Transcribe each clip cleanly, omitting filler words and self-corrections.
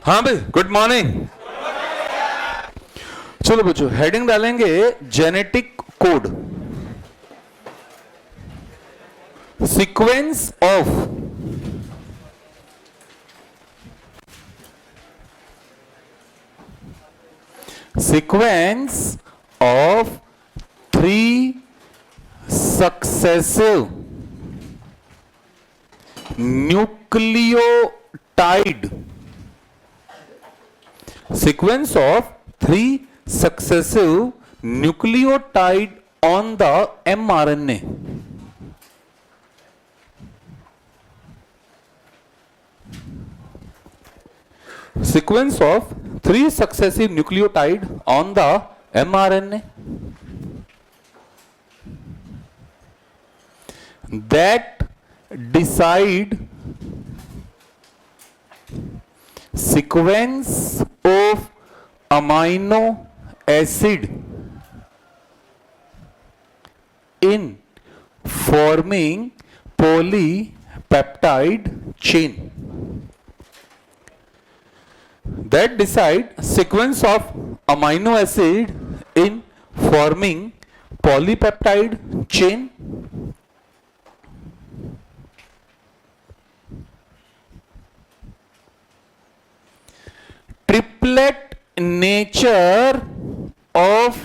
हाँ भाई, good morning. चलो बच्चों, हेडिंग डालेंगे genetic code, sequence of three successive nucleotide, sequence of three successive nucleotide on the mRNA. Sequence of three successive nucleotide on the mRNA that decide sequence of amino acid in forming polypeptide chain, that decide sequence of amino acid in forming polypeptide chain. Triplet nature of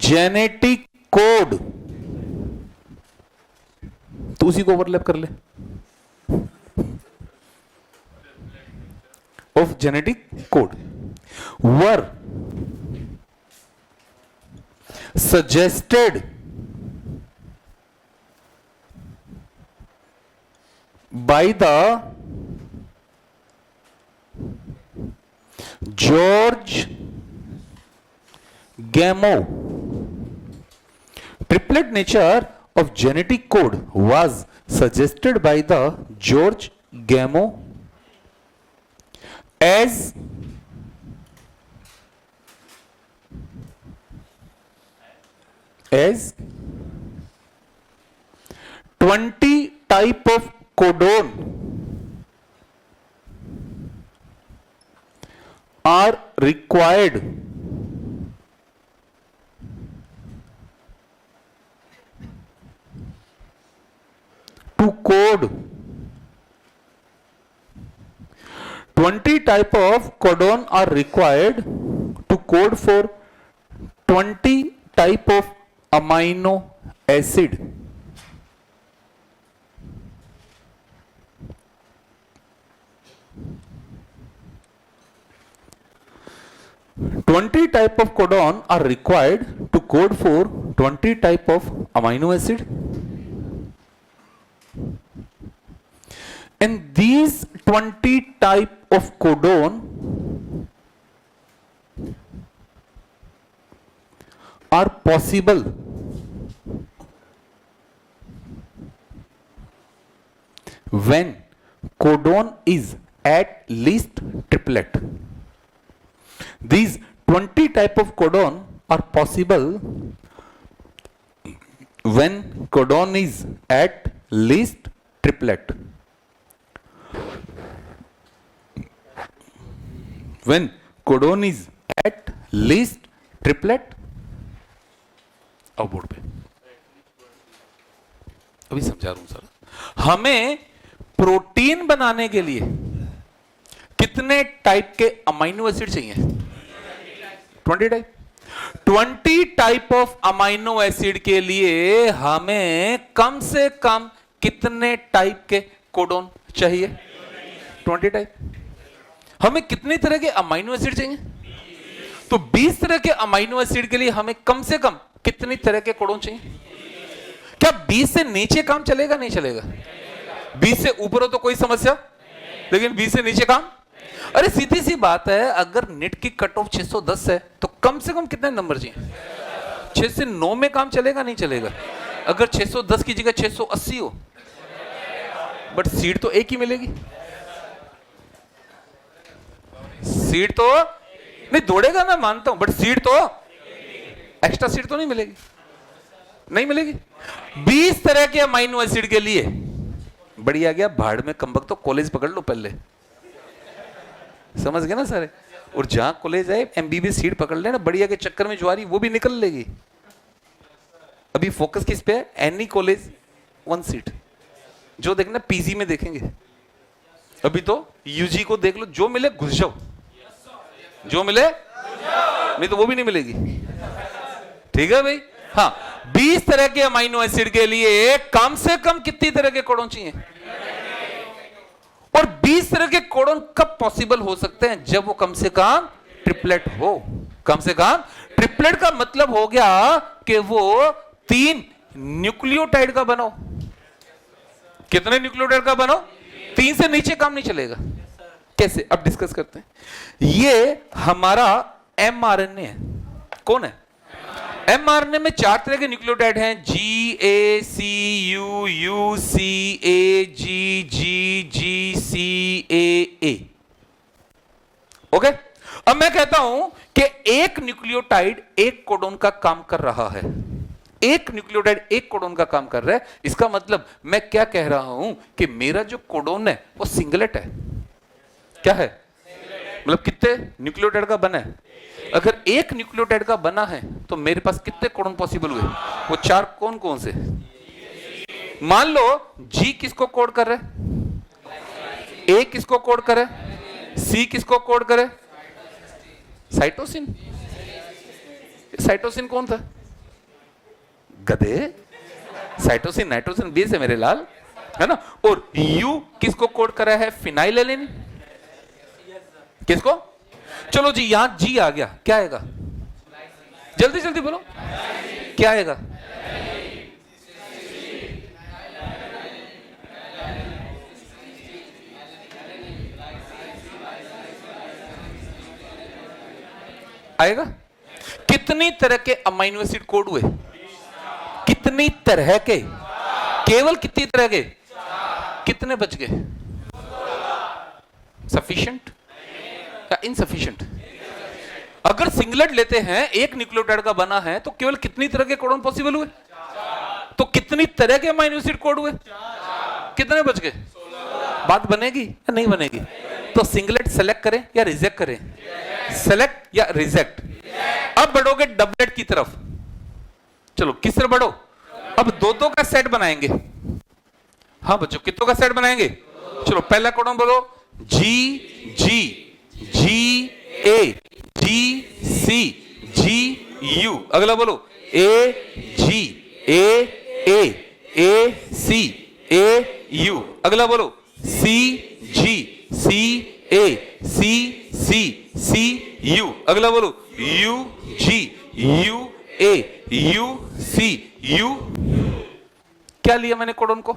genetic code, तो उसी को overlap कर ले, of genetic code were suggested by the George Gamow. Triplet nature of genetic code was suggested by the George Gamow as as 20 type of codon are required to code 20 type of codon are required to code for 20 type of amino acid. Twenty type of codon are required to code for 20 type of amino acid, and these 20 type of codon are possible when codon is at least triplet. These 20 type of codon are possible when codon is at least triplet. When codon is at least triplet. अब board पे अभी समझा रहा हूं sir. हमें protein बनाने के लिए कितने टाइप के अमाइनो एसिड चाहिए? 20 type. 20 type of amino acid के लिए हमें कम से कम कितने टाइप के कोडोन चाहिए? 20 टाइप। हमें कितनी तरह के अमाइनो एसिड चाहिए? तो 20 तरह के अमाइनो एसिड के लिए हमें कम से कम कितनी तरह के कोडोन चाहिए? क्या 20 से नीचे काम चलेगा? नहीं चलेगा। 20 से ऊपर हो तो कोई समस्या, लेकिन 20 से नीचे काम। अरे सीधी सी बात है, अगर नेट की कट ऑफ 610 है तो कम से कम कितने नंबर चाहिए? 6 से 9 में काम चलेगा? नहीं चलेगा। अगर 610 की जगह 680 हो, बट सीट तो एक ही मिलेगी। सीट तो नहीं दौड़ेगा, मैं मानता हूं, बट सीट तो एक्स्ट्रा सीट तो नहीं मिलेगी, नहीं मिलेगी। 20 तरह के अमाइनो एसिड के लिए बढ़िया गया भाड़ में, कमबख्त तो कॉलेज पकड़ लो पहले। समझ गए ना सारे। और जहां कॉलेज आए एमबीबीएस सीट पकड़ लेना बढ़िया के चक्कर में ज्वारी वो भी निकल लेगी। अभी फोकस किस पे है? Any college 1 seat. जो देखना पीजी में देखेंगे, अभी तो यूजी को देख लो, जो मिले घुस जाओ, जो मिले, नहीं तो वो भी नहीं मिलेगी। ठीक है भाई। हाँ, 20 तरह के अमाइनो एसिड के लिए कम से कम कितनी तरह के कोडोन चाहिए? और 20 तरह के कोडोन कब पॉसिबल हो सकते हैं? जब वो कम से कम ट्रिपलेट हो। कम से कम ट्रिपलेट का मतलब हो गया कि वो 3 न्यूक्लियोटाइड का बनो। कितने न्यूक्लियोटाइड का बनो? 3 से नीचे काम नहीं चलेगा। कैसे? अब डिस्कस करते हैं। ये हमारा एमआरएनए है। कौन है? एमआरएनए में 4 तरह के न्यूक्लियोटाइड हैं, G A C U, U C A, G G G C A. Okay. अब मैं कहता हूं कि एक न्यूक्लियोटाइड एक कोडोन का काम कर रहा है। एक न्यूक्लियोटाइड एक कोडोन का काम कर रहा है। इसका मतलब मैं क्या कह रहा हूं कि मेरा जो कोडोन है वो सिंगलेट है। क्या है? मतलब कितने न्यूक्लियोटाइड का बना है? अगर एक न्यूक्लियोटाइड का बना है तो मेरे पास कितने कोडोन पॉसिबल हुए? वो 4 कौन कौन से? मान लो जी किसको कोड कर रहा है? ए किसको कोड कर रहा है? सी किसको कोड करे? साइटोसिन। साइटोसिन कौन था? गधे। साइटोसिन नाइट्रोसिन बेस है मेरे लाल, है ना। और यू किसको कोड करा है? फिनाइलएलिन। किसको? चलो जी, यहां जी आ गया, क्या आएगा? जल्दी जल्दी बोलो, क्या आएगा? आएगा। कितनी तरह के अमाइनो एसिड कोड हुए? कितनी तरह के? केवल कितनी तरह के? कितने बच गए? सफिशिएंट या इनसफिशिएंट? अगर सिंगलेट लेते हैं, एक न्यूक्लियोटाइड का बना है, तो केवल कितनी तरह के कोडोन पॉसिबल हुए? तो कितनी तरह के अमाइनो एसिड कोड हुए? कितने बच गए? बात बनेगी या नहीं बनेगी? तो सिंगलेट सेलेक्ट करें या रिजेक्ट करें? सेलेक्ट या रिजेक्ट? अब बढ़ोगे डबलेट की तरफ। चलो किस तरह बढ़ो? अब दो का सेट बनाएंगे। हाँ बच्चों, कितनों का सेट बनाएंगे? चलो पहला कोडोन बोलो, जी G ji A, ji C ji you. अगला बोलो, ए जी ए सी ए यू। अगला बोलो, सी जी सी ए सी यू। अगला बोलो, U G U A U C U. क्या लिया मैंने कोडोन को?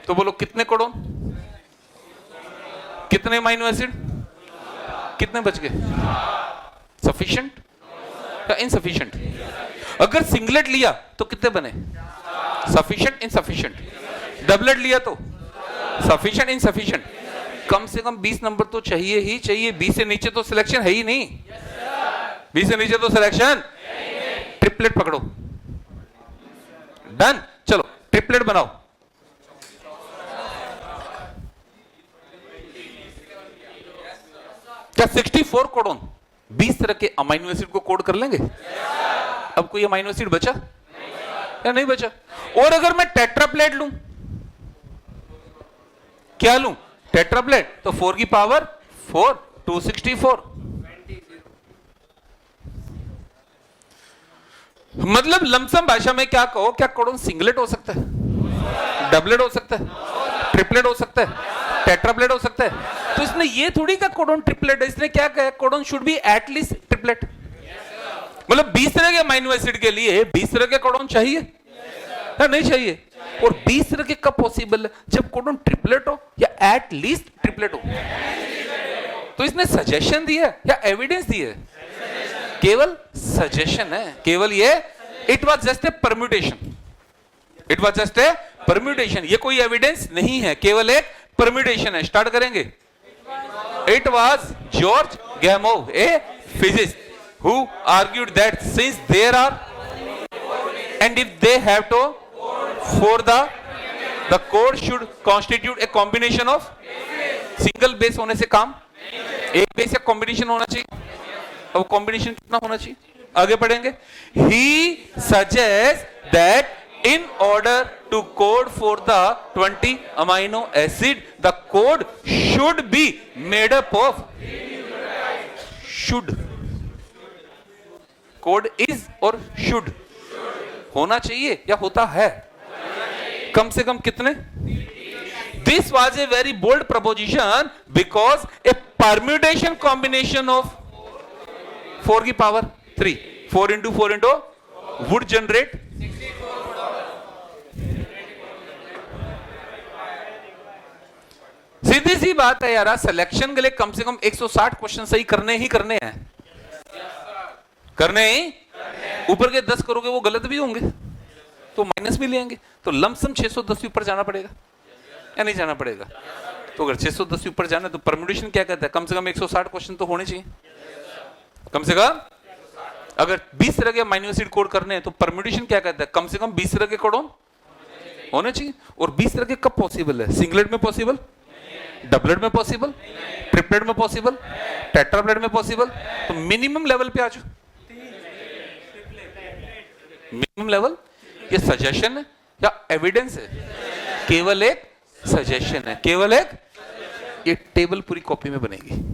तो बोलो कितने कोडोन? कितने अमाइनो एसिड? कितने बच गए? सफिशिएंट या इनसफिशिएंट? अगर सिंगलेट लिया तो कितने बने? Sufficient, insufficient. डबलेट लिया तो सफिशिएंट, इनसफिशिएंट। कम से कम 20 नंबर तो चाहिए ही चाहिए। 20 से नीचे तो सिलेक्शन है ही नहीं। 20 से नीचे तो सिलेक्शन। ट्रिपलेट पकड़ो। डन। चलो ट्रिपलेट बनाओ। क्या 64 कोडोन 20 तरह के अमाइनो एसिड को कोड कर लेंगे? अब कोई अमाइनो एसिड बचा या नहीं बचा? और अगर मैं टेट्राप्लेट लूं, क्या लूं? टेट्राप्लेट, तो 4 की पावर 4, 264। मतलब लमसम भाषा में क्या कहो, क्या कोडोन सिंगलेट हो सकता है? डबलेट हो सकता है? ट्रिपलेट हो सकता है? टेट्राप्लेट हो सकता है? तो इसने ये थोड़ी कहा कोडोन ट्रिपलेट है। इसने क्या कहा? Codon should be at least triplet. मतलब 20 तरह के अमाइनो एसिड के लिए 20 तरह के कोडोन चाहिए या नहीं चाहिए? और 20 तरह के कब पॉसिबल है? जब कोडोन ट्रिपलेट हो या एटलीस्ट ट्रिपलेट हो। तो इसने सजेशन दिया या एविडेंस दिया? केवल सजेशन है। केवल ये it was just a permutation. It was just a permutation. ये कोई एविडेंस नहीं है, केवल एक परम्यूटेशन है। स्टार्ट करेंगे। It was George Gamow, a physicist, who argued that since there are and if they have to for the code should constitute a combination of single base होने से काम एक बेस या कॉम्बिनेशन होना चाहिए। अब कॉम्बिनेशन कितना होना चाहिए, आगे पढ़ेंगे। He suggest that in order to code for the 20 amino acid, the code should be made up of should, code is और should होना चाहिए या होता है, कम से कम कितने। This was a very bold proposition because a permutation combination of 4 की power 3, 4 into 4 into would generate सीधी सी बात है यार, सिलेक्शन के लिए कम से कम 160 क्वेश्चन सही करने ही करने हैं, करने ही। ऊपर के 10 करोगे वो गलत भी होंगे तो माइनस भी लेंगे, तो लमसम 610 ऊपर जाना पड़ेगा या नहीं जाना पड़ेगा। तो अगर 610 ऊपर जाना तो परम्यूटेशन क्या कहता है, कम से कम 160 क्वेश्चन तो होने चाहिए कम से कम। अगर 20 तरह के अमीनो एसिड कोड करने हैं तो परम्यूटेशन क्या कहता है, कम से कम 20 तरह के कोडोन होने चाहिए। और 20 तरह के कब पॉसिबल है, सिंगलेट में पॉसिबल, डबलेट में पॉसिबल, ट्रिपलेट में पॉसिबल, टेट्राप्लेट में पॉसिबल। तो मिनिमम लेवल पे आ जाओ, मिनिमम लेवल। ये सजेशन है या एविडेंस है, केवल एक सजेशन है, केवल एक। ये टेबल पूरी कॉपी में बनेगी।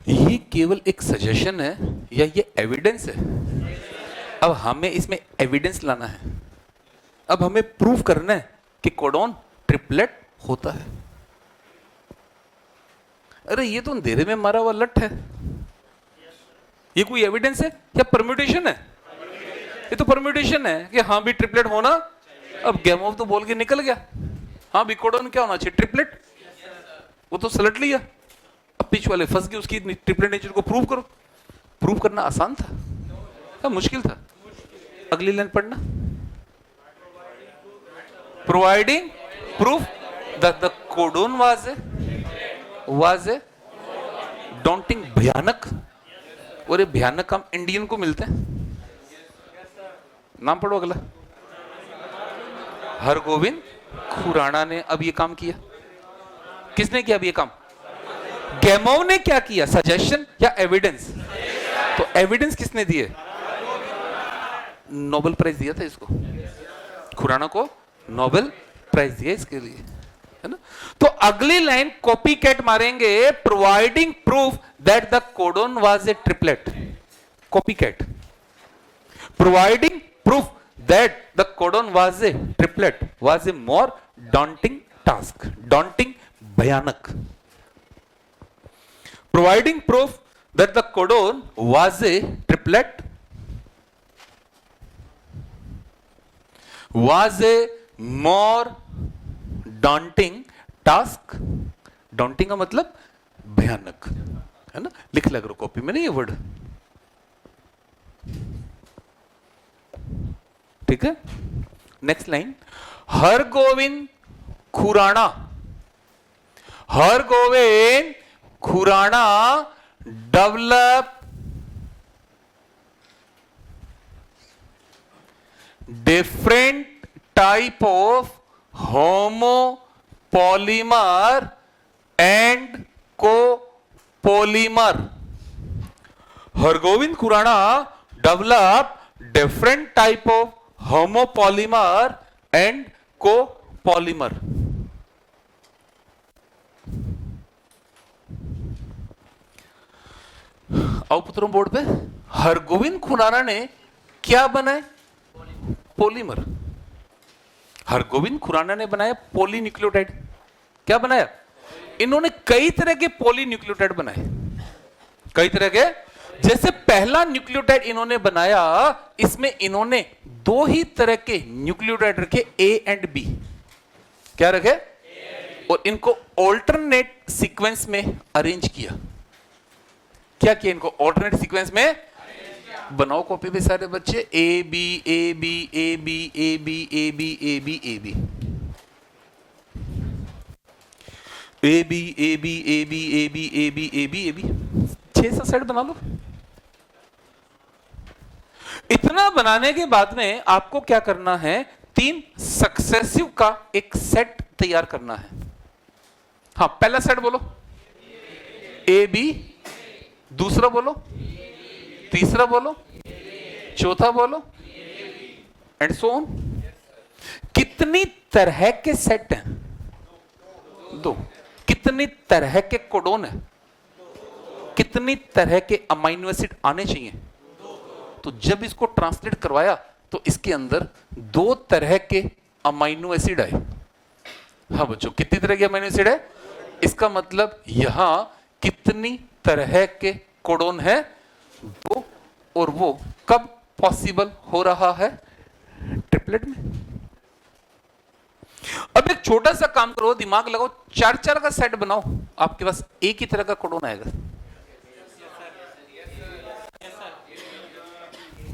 ये केवल एक सजेशन है या ये एविडेंस है। अब हमें इसमें एविडेंस लाना है, अब हमें प्रूव करना है कि कोडोन ट्रिपलेट होता है। अरे ये तो अंधेरे में मारा हुआ लट है, ये कोई एविडेंस है या परम्यूटेशन है? ये तो परम्यूटेशन है कि हाँ भी ट्रिपलेट होना। अब गेम ऑफ तो बोल के निकल गया, हाँ भी कोडोन क्या होना चाहिए, ट्रिपलेट। वो तो सलट लिया, अब पिच वाले फंस गए, उसकी ट्रिपलेट नेचर को प्रूव करो। प्रूव करना आसान था या मुश्किल था? अगली लाइन पढ़ना, providing proof that the codon was A daunting, भयानक। और ये भयानक हम इंडियन को मिलते हैं। नाम पढ़ो अगला, हरगोविंद खुराना ने अब ये काम किया। किसने किया अब ये काम? गैमोव ने क्या किया, सजेशन या एविडेंस? तो एविडेंस किसने दिए? नोबेल प्राइज दिया था इसको, खुराना को नोबेल प्राइज दिया इसके लिए, है ना। तो अगली लाइन कॉपी कैट मारेंगे, providing proof that the codon was a triplet. Copy cat, providing proof that the codon was a triplet was a more daunting task. Daunting, भयानक। Providing proof that the codon was a triplet was a more daunting task. daunting का मतलब भयानक, है ना। लिख लग रहा copy में नहीं ये वर्ड, ठीक है। Next line, Hargobind Khorana, Hargobind Khorana develop different type of homopolymer and copolymer. Hargobind Khorana develop different type of homopolymer and copolymer. आओ पुत्रों बोर्ड पे, हरगोविंद खुराना ने क्या बनाए? पॉलीमर। हरगोविंद खुराना ने बनाया पॉलीन्यूक्लियोटाइड। क्या बनाया? इन्होंने कई तरह के पॉलीन्यूक्लियोटाइड बनाए, कई तरह के। जैसे पहला न्यूक्लियोटाइड इन्होंने बनाया, इसमें इन्होंने दो ही तरह के न्यूक्लियोटाइड रखे, ए एंड बी। क्या रखे? और इनको ऑल्टरनेट सीक्वेंस में अरेंज किया। क्या किया? इनको ऑल्टरनेट सीक्वेंस में बनाओ कॉपी पे सारे बच्चे, A B A B A B A B A B A B A B A B A B A B A B A B A B A B 6 set बना लो। इतना बनाने के बाद में आपको क्या करना है? 3 सक्सेसिव का एक सेट तैयार करना है। हाँ, पहला सेट बोलो ए बी, दूसरा बोलो, तीसरा बोलो, चौथा बोलो, एंड सो ऑन। कितनी तरह के सेट हैं? 2। कितनी तरह के कोडोन है? कितनी तरह के अमाइनो एसिड आने चाहिए? तो जब इसको ट्रांसलेट करवाया तो इसके अंदर 2 तरह के अमाइनो एसिड आए। हाँ बच्चों, कितनी तरह के अमाइनो एसिड है? इसका मतलब यहां कितनी तरह के कोडोन है? 2। और वो कब पॉसिबल हो रहा है? ट्रिपलेट में। अब एक छोटा सा काम करो, दिमाग लगाओ, 4 का सेट बनाओ, आपके पास एक ही तरह का कोडोन आएगा।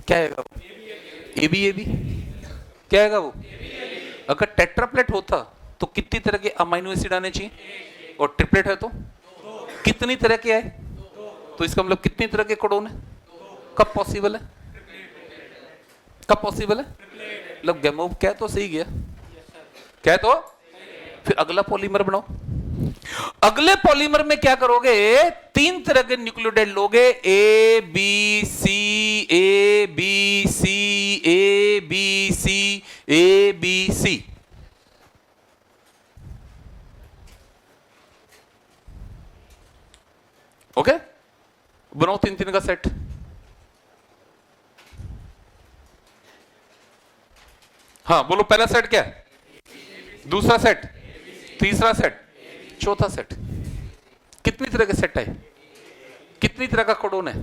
क्या आएगा? ए बी क्या आएगा वो? अगर टेट्राप्लेट होता तो कितनी तरह के अमाइनो एसिड आने चाहिए? और ट्रिपलेट है तो कितनी तरह के आए? तो इसका मतलब कितनी तरह के कोडोन है? कब पॉसिबल है? कब पॉसिबल है? मतलब गैमोव क्या तो सही गया, क्या तो? फिर अगला पॉलीमर बनाओ। अगले पॉलीमर में क्या करोगे? 3 तरह के न्यूक्लियोटाइड लोगे, A B C A B C A B C A B C. Okay, बनाओ 3 का सेट। हाँ बोलो, पहला सेट क्या है? दूसरा सेट, तीसरा सेट, चौथा सेट। कितनी तरह के सेट आए? कितनी तरह का कोडोन है?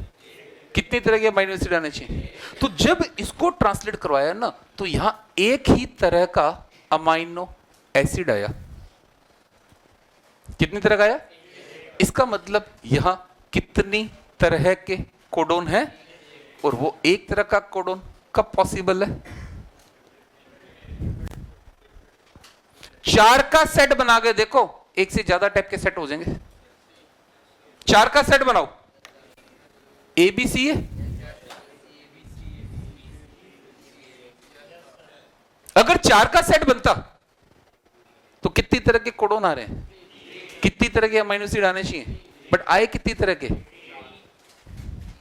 कितनी तरह के अमाइनो एसिड आने चाहिए? तो जब इसको ट्रांसलेट करवाया ना, तो यहां एक ही तरह का अमाइनो एसिड आया। कितनी तरह का आया? इसका मतलब यहां कितनी तरह के कोडोन है? और वो एक तरह का कोडोन कब पॉसिबल है? 4 का सेट बना के देखो, एक से ज्यादा टाइप के सेट हो जाएंगे। 4 का सेट बनाओ, ए बी सी है। अगर 4 का सेट बनता तो कितनी तरह के कोडोन आ रहे हैं? कितनी तरह के अमाइनो एसिड आने चाहिए? बट आए कितनी तरह के?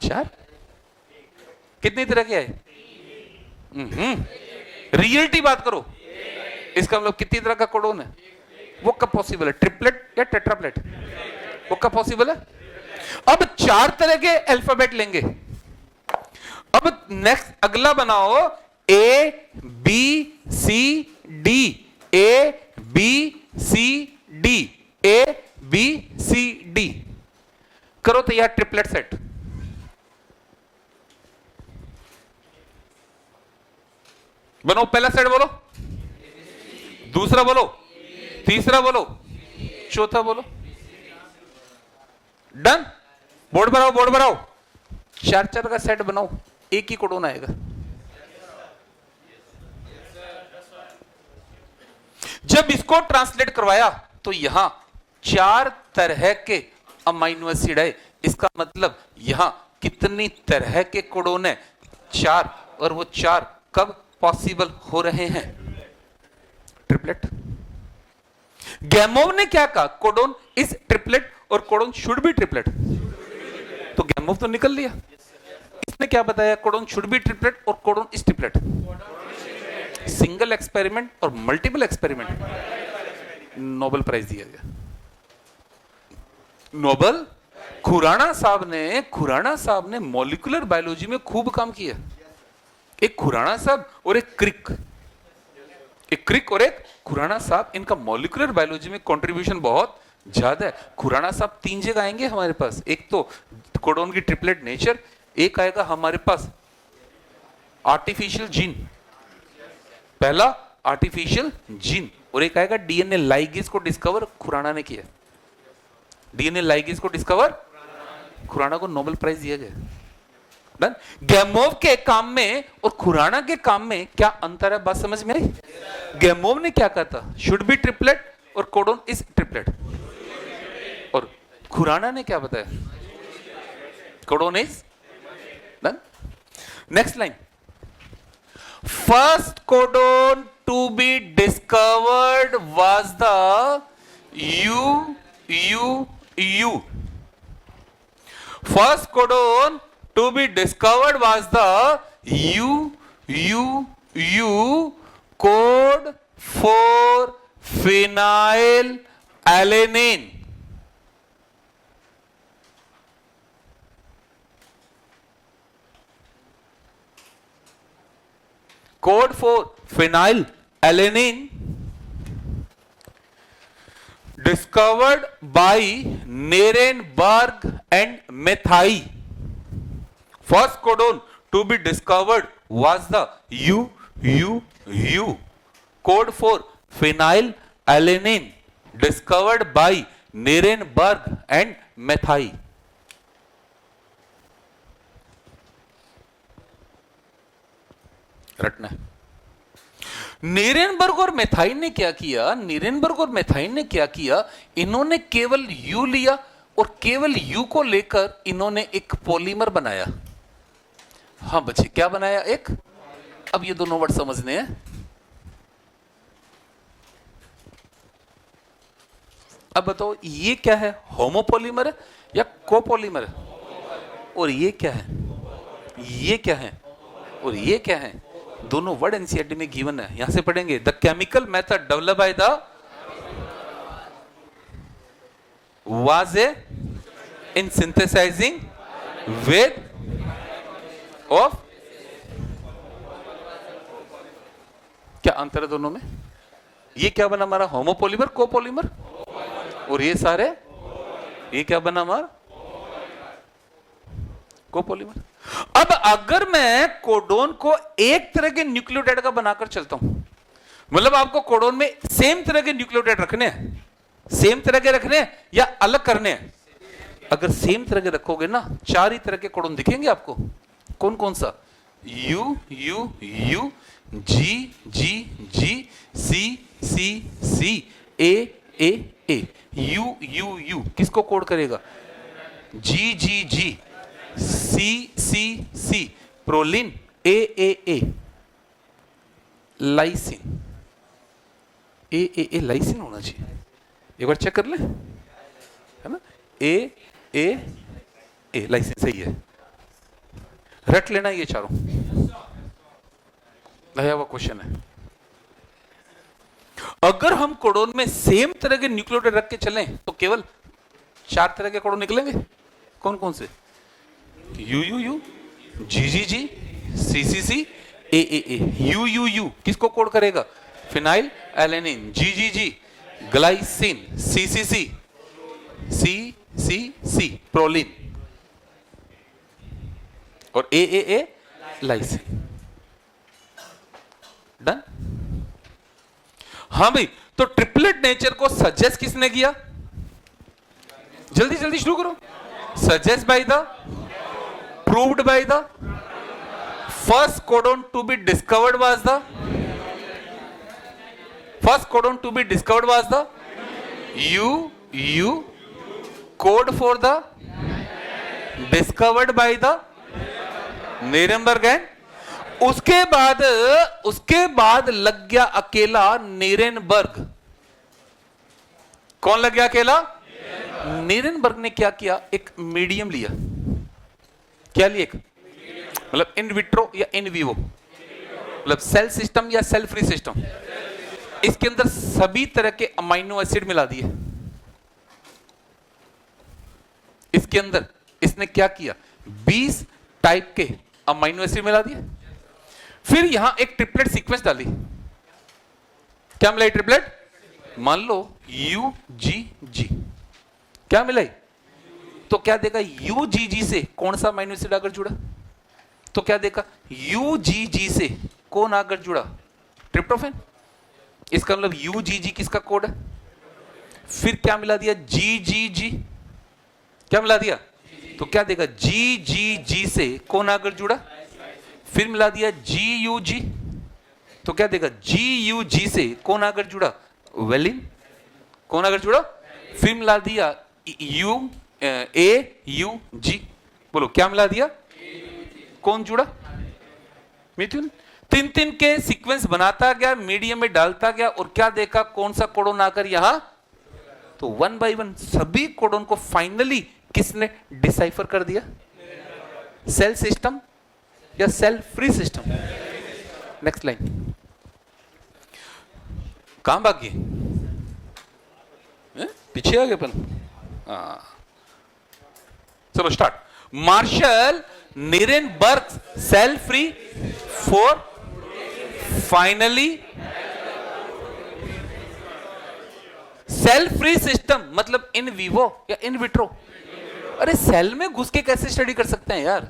4। कितनी तरह के आए? रियलिटी बात करो। इसका मतलब कितनी तरह का कोडोन है? वो कब पॉसिबल है? ट्रिपलेट या टेट्राप्लेट? वो कब पॉसिबल है? अब 4 तरह के अल्फाबेट लेंगे। अब नेक्स्ट अगला बनाओ, A B C D, A B C D, A B C D. करो तैयार ट्रिपलेट सेट। बनाओ, पहला सेट बोलो, दूसरा बोलो, तीसरा बोलो, चौथा बोलो। डन। बोर्ड बनाओ, बोर्ड बनाओ। 4 का सेट बनाओ, एक ही कोडोन आएगा। जब इसको ट्रांसलेट करवाया तो यहां 4 तरह के अमाइनो एसिड है। इसका मतलब यहां कितनी तरह के कोडोन है? 4। और वो 4 कब पॉसिबल हो रहे हैं? ट्रिपलेट। गैमोव ने क्या कहा? कोडोन इज ट्रिपलेट और कोडोन शुड बी ट्रिपलेट। तो गैमोव तो निकल लिया। इसने क्या बताया? कोडोन शुड बी ट्रिपलेट और codon is triplet. Single experiment और मल्टीपल एक्सपेरिमेंट, नोबेल प्राइज दिया गया। नोबेल खुराना साहब ने मॉलिक्यूलर बायोलॉजी में खूब काम किया। एक खुराना साहब और एक क्रिक और एक खुराना साहब, इनका मॉलिक्यूलर बायोलॉजी में कंट्रीब्यूशन बहुत ज्यादा है। खुराना साहब 3 जगह आएंगे हमारे पास, एक तो कोडोन की ट्रिपलेट नेचर, एक आएगा हमारे पास आर्टिफिशियल जीन, पहला आर्टिफिशियल जीन, और एक आएगा डीएनए लाइगेज को डिस्कवर खुराना ने किया। डीएनए लाइगेज को डिस्कवर खुराना को नोबेल प्राइज दिया गया। डन। गैमोव के काम में और खुराना के काम में क्या अंतर है, बात समझ में आई? गैमोव ने क्या कहा था, शुड बी ट्रिपलेट और कोडोन इज ट्रिपलेट, और खुराना ने क्या बताया, codon is. Done. Next line, first codon to be discovered was the U. First codon to be discovered was the U code for phenylalanine. Code for phenylalanine discovered by Nirenberg and Mathai. First codon to be discovered was the U. Code for phenylalanine discovered by Nirenberg and Mathai. रटना है। Nirenberg और methyne ने क्या किया, इन्होंने केवल you लिया और केवल यू को लेकर इन्होंने एक पॉलीमर बनाया। हाँ बच्चे, क्या बनाया? एक। अब ये दोनों वर्ड समझने हैं। अब बताओ ये क्या है, होमोपॉलीमर है या कोपॉलीमर है? और ये क्या है, ये क्या है और ये क्या है? दोनों वर्ड एनसीईआरटी में गिवन है, यहां से पढ़ेंगे। The chemical method developed by the was a in synthesising with of. क्या अंतर है दोनों में? ये क्या बना हमारा, होमोपॉलीमर कोपॉलीमर, और ये सारे ये क्या बना हमारा, कोपॉलीमर। अब अगर मैं कोडोन को एक तरह के न्यूक्लियोटाइड का बनाकर चलता हूं, मतलब आपको कोडोन में सेम तरह के न्यूक्लियोटाइड रखने हैं, सेम तरह के रखने हैं या अलग करने हैं? अगर सेम तरह के रखोगे ना, 4 ही तरह के कोडोन दिखेंगे आपको। कौन कौन सा? U U U, G G G, C C C, A A A. U U U किसको कोड करेगा? G G G, C C C proline, A A A lysine, A A A lysine होना चाहिए। एक बार check कर ले, है ना? ए A A lysine सही है। रट लेना ये चारों, नया हुआ क्वेश्चन है। अगर हम कोडोन में सेम तरह के न्यूक्लियोटाइड रख के चलें तो केवल 4 तरह के कोडोन निकलेंगे। कौन कौन से? U U U, G G G, C C C, A A A. U U U किसको कोड करेगा? Phenylalanine. G G G glycine, C C C, C C C proline, और A A A lysine. Done. हाँ भाई, तो triplet nature को suggest किसने किया? जल्दी जल्दी शुरू करो। Suggest by the, proved by the, first codon to be discovered was the, first codon to be discovered was the U code for the discovered by the Nirenberg and उसके बाद लग गया अकेला नीरेनबर्ग। कौन लग गया अकेला? नीरेनबर्ग ने क्या किया, एक मीडियम लिया। क्या लिए? मतलब इन विट्रो या इन विवो, मतलब सेल सिस्टम या सेल फ्री सिस्टम, इसके अंदर सभी तरह के अमाइनो एसिड मिला दिए। इसके अंदर इसने क्या किया, 20 टाइप के अमाइनो एसिड मिला दिए। फिर यहां एक ट्रिपलेट सीक्वेंस डाली। क्या मिलाई ट्रिपलेट? मान लो UGG, क्या मिलाई? तो क्या देखा, UGG से कौन सा अमाइनो एसिड आकर जुड़ा? तो क्या देखा, UGG से कौन आकर जुड़ा? ट्रिप्टोफैन। इसका मतलब UGG किसका कोड है? फिर क्या मिला दिया, GGG, क्या मिला दिया? तो क्या देखा, GGG से कौन आकर जुड़ा? फिर मिला दिया GUG, तो क्या देखा, GUG से कौन आकर जुड़ा? वेलिन, कौन आकर जुड़ा? फिर मिला दिया AUG, बोलो क्या मिला दिया? कौन जुड़ा? मिथुन। तीन तीन के सीक्वेंस बनाता गया, मीडियम में डालता गया, और क्या देखा, कौन सा कोडोन आकर यहां, तो 1 बाय 1 सभी कोडोन को फाइनली किसने डिसाइफर कर दिया? सेल सिस्टम या cell free system? Next line, कहां बाकी है? पीछे आ गए अपन। चलो start. Marshall Nirenberg cell free for finally cell free system, मतलब इन विवो या इन विट्रो। अरे सेल में घुस के कैसे स्टडी कर सकते हैं यार?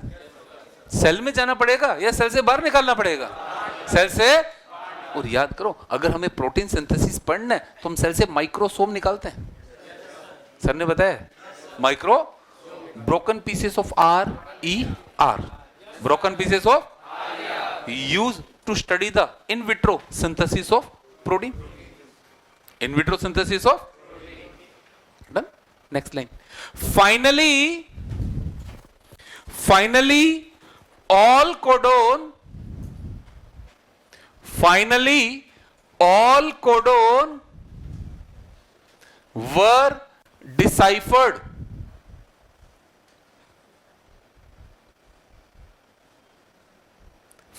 सेल में जाना पड़ेगा या सेल से बाहर निकालना पड़ेगा? सेल से। और याद करो, अगर हमें प्रोटीन सिंथेसिस पढ़ना है तो हम सेल से माइक्रोसोम निकालते हैं। सर ने बताया, micro broken pieces of RER, broken pieces of use to study the in vitro synthesis of protein, in vitro synthesis of. Done. Next line,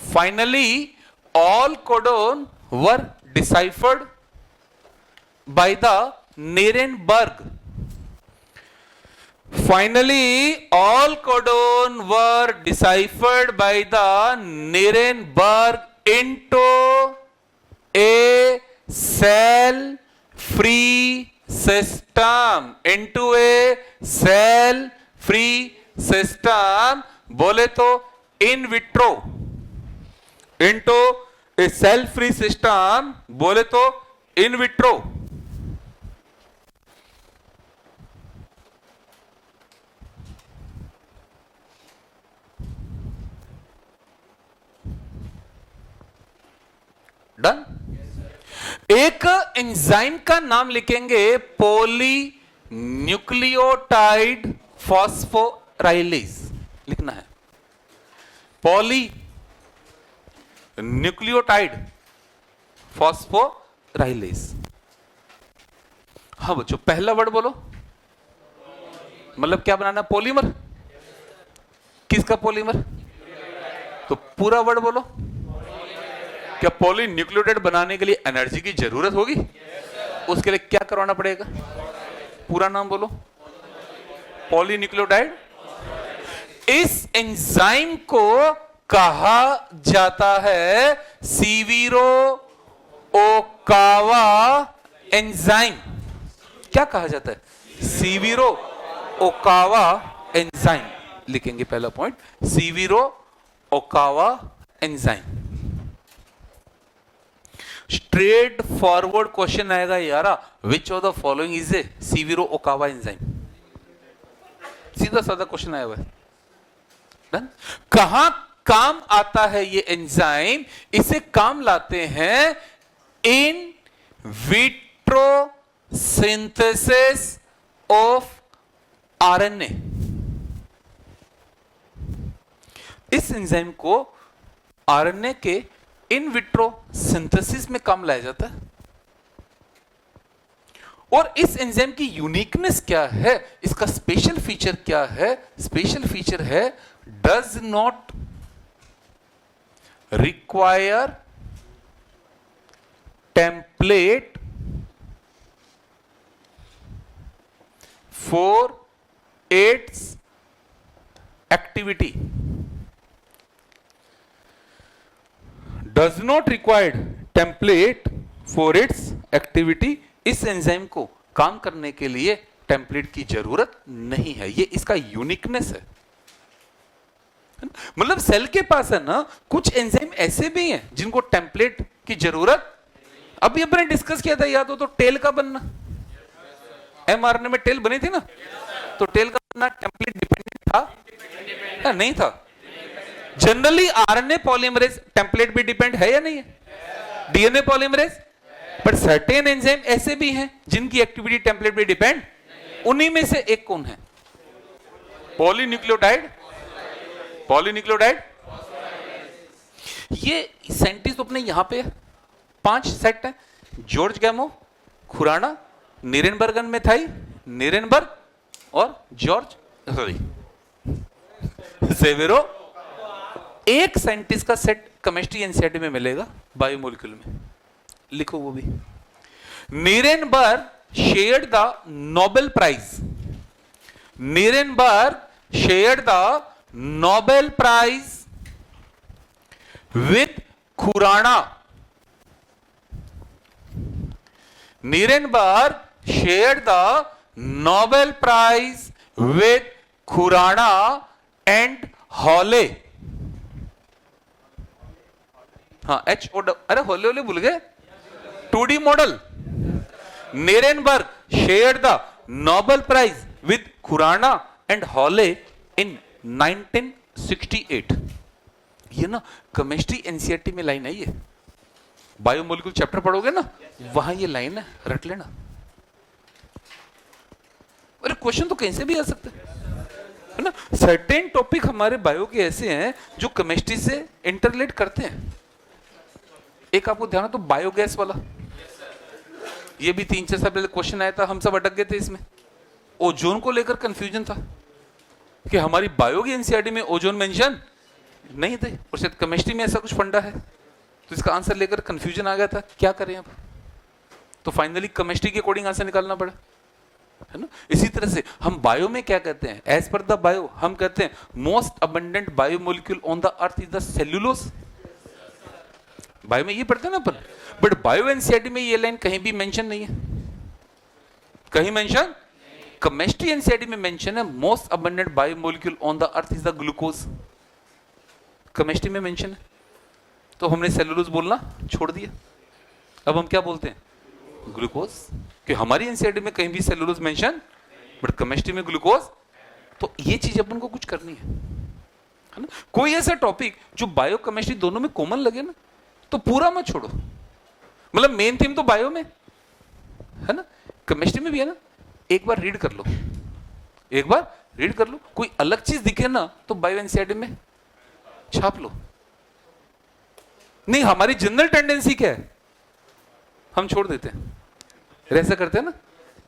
finally all codon were deciphered by the Nirenberg. Finally, all codon were deciphered by the Nirenberg into a cell-free system. Into a cell-free system. बोले तो in vitro. Into a cell-free system. बोले तो in vitro. Done. एक enzyme का नाम लिखेंगे polynucleotide phosphorylase, लिखना है पॉलीन्यूक्लियोटाइड फॉस्फोराइलेज। हाँ बच्चों, पहला वर्ड बोलो, मतलब क्या बनाना? पॉलीमर। किसका पॉलीमर? तो पूरा वर्ड बोलो। क्या पॉलीन्यूक्लियोटाइड बनाने के लिए एनर्जी की जरूरत होगी? उसके लिए क्या करवाना पड़ेगा? पूरा नाम बोलो। पॉलीन्यूक्लियोटाइड। इस एंजाइम को कहा जाता है सीवीरो ओकावा एंजाइम। क्या कहा जाता है? Severo Ochoa enzyme. लिखेंगे पहला point, Severo Ochoa enzyme. Straightforward question आएगा यारा, which of the following is a Severo Ochoa enzyme? सीधा साधा क्वेश्चन आया हुआ है। डन। कहां काम आता है ये एंजाइम? इसे काम लाते हैं इन विट्रो सिंथेसिस ऑफ आरएनए। इस एंजाइम को आरएनए के इन विट्रो सिंथेसिस में काम लाया जाता है। और इस एंजाइम की यूनिकनेस क्या है, इसका स्पेशल फीचर क्या है? स्पेशल फीचर है does not require template for its activity does not require template for its activity। इस एंजाइम को काम करने के लिए टेम्पलेट की जरूरत नहीं है। ये इसका यूनिकनेस है। मतलब सेल के पास है ना कुछ एंजाइम ऐसे भी हैं जिनको टेम्पलेट की जरूरत, अभी अपने डिस्कस किया था, याद हो तो टेल का बनना, एमआरएनए में टेल बनी थी ना, तो टेल का बनना टेम्पलेट डिपेंडेंट था या नहीं था? जनरली आरएनए पॉलीमरेज टेम्पलेट भी डिपेंड है या नहीं है? DNA polymerase, but certain enzyme ऐसे भी हैं जिनकी एक्टिविटी टेम्पलेट पे डिपेंड। उन्हीं में से एक कौन है? पॉलीन्यूक्लियोटाइड। पॉलीन्यूक्लियोटाइड ये साइंटिस्ट अपने यहां पे 5 सेट है, जॉर्ज गैमो, खुराना, नीरेनबर्गन में थाई, नीरेनबर्ग और जॉर्ज सेवेरो। एक साइंटिस्ट का सेट केमिस्ट्री एनसीईआरटी में मिलेगा बायोमोलिक्यूल में, लिखो वो भी। Nirenberg shared the Nobel prize. Nirenberg shared the Nobel prize with Khorana. Nirenberg shared the Nobel Prize with Khurana and Hawley। हाँ HO, अरे हॉले हॉले भूल गए, 2D model. Nirenberg shared the Nobel Prize with Khurana and Hawley in 1968। ये ना chemistry NCERT में line है, ये biomolecule chapter पढ़ोगे ना, वहां ये लाइन है, रट लेना। अरे क्वेश्चन तो कहीं से भी आ सकते है ना। सर्टेन टॉपिक हमारे बायो के ऐसे हैं जो केमिस्ट्री से इंटरलेट करते हैं। एक आपको ध्यान है तो बायोगैस वाला, ये भी 3-4 साल पहले क्वेश्चन आया था, हम सब अटक गए थे इसमें। ओजोन को लेकर कंफ्यूजन था कि हमारी बायो की एनसीईआरटी में ओजोन मेंशन नहीं थे, और शायद केमिस्ट्री में ऐसा कुछ फंडा है, तो इसका आंसर लेकर कंफ्यूजन आ गया था, क्या करें अब। तो फाइनली केमिस्ट्री के अकॉर्डिंग आंसर निकालना पड़ा, है ना। इसी तरह से हम बायो में क्या कहते हैं, एज पर द बायो हम कहते हैं most abundant biomolecule on the earth is the cellulose. Bio में ये पढ़ते हैं ना अपन, बट बायो एनसीईआरटी में ये लाइन कहीं भी मेंशन नहीं है, कहीं मेंशन। केमिस्ट्री एनसीईआरटी में मेंशन है most abundant biomolecule on the earth is the glucose, chemistry में मेंशन है। तो हमने सेल्यूलोज बोलना छोड़ दिया, अब हम क्या बोलते हैं, ग्लूकोज, कि हमारी एनसीईआरटी में कहीं भी सेल्यूलोज मेंशन, बट केमिस्ट्री में ग्लूकोज। तो ये चीज अपन को कुछ करनी है ना। कोई ऐसा टॉपिक जो बायो केमिस्ट्री दोनों में कॉमन लगे ना, तो पूरा मत छोड़ो। मतलब मेन थीम तो बायो में है ना, केमिस्ट्री में भी है ना। एक बार रीड कर लो, एक बार रीड कर लो, कोई अलग चीज दिखे ना तो बायो एनसीईआरटी में छाप लो। नहीं, हमारी जनरल टेंडेंसी क्या है, हम छोड़ देते हैं, ऐसा करते हैं ना।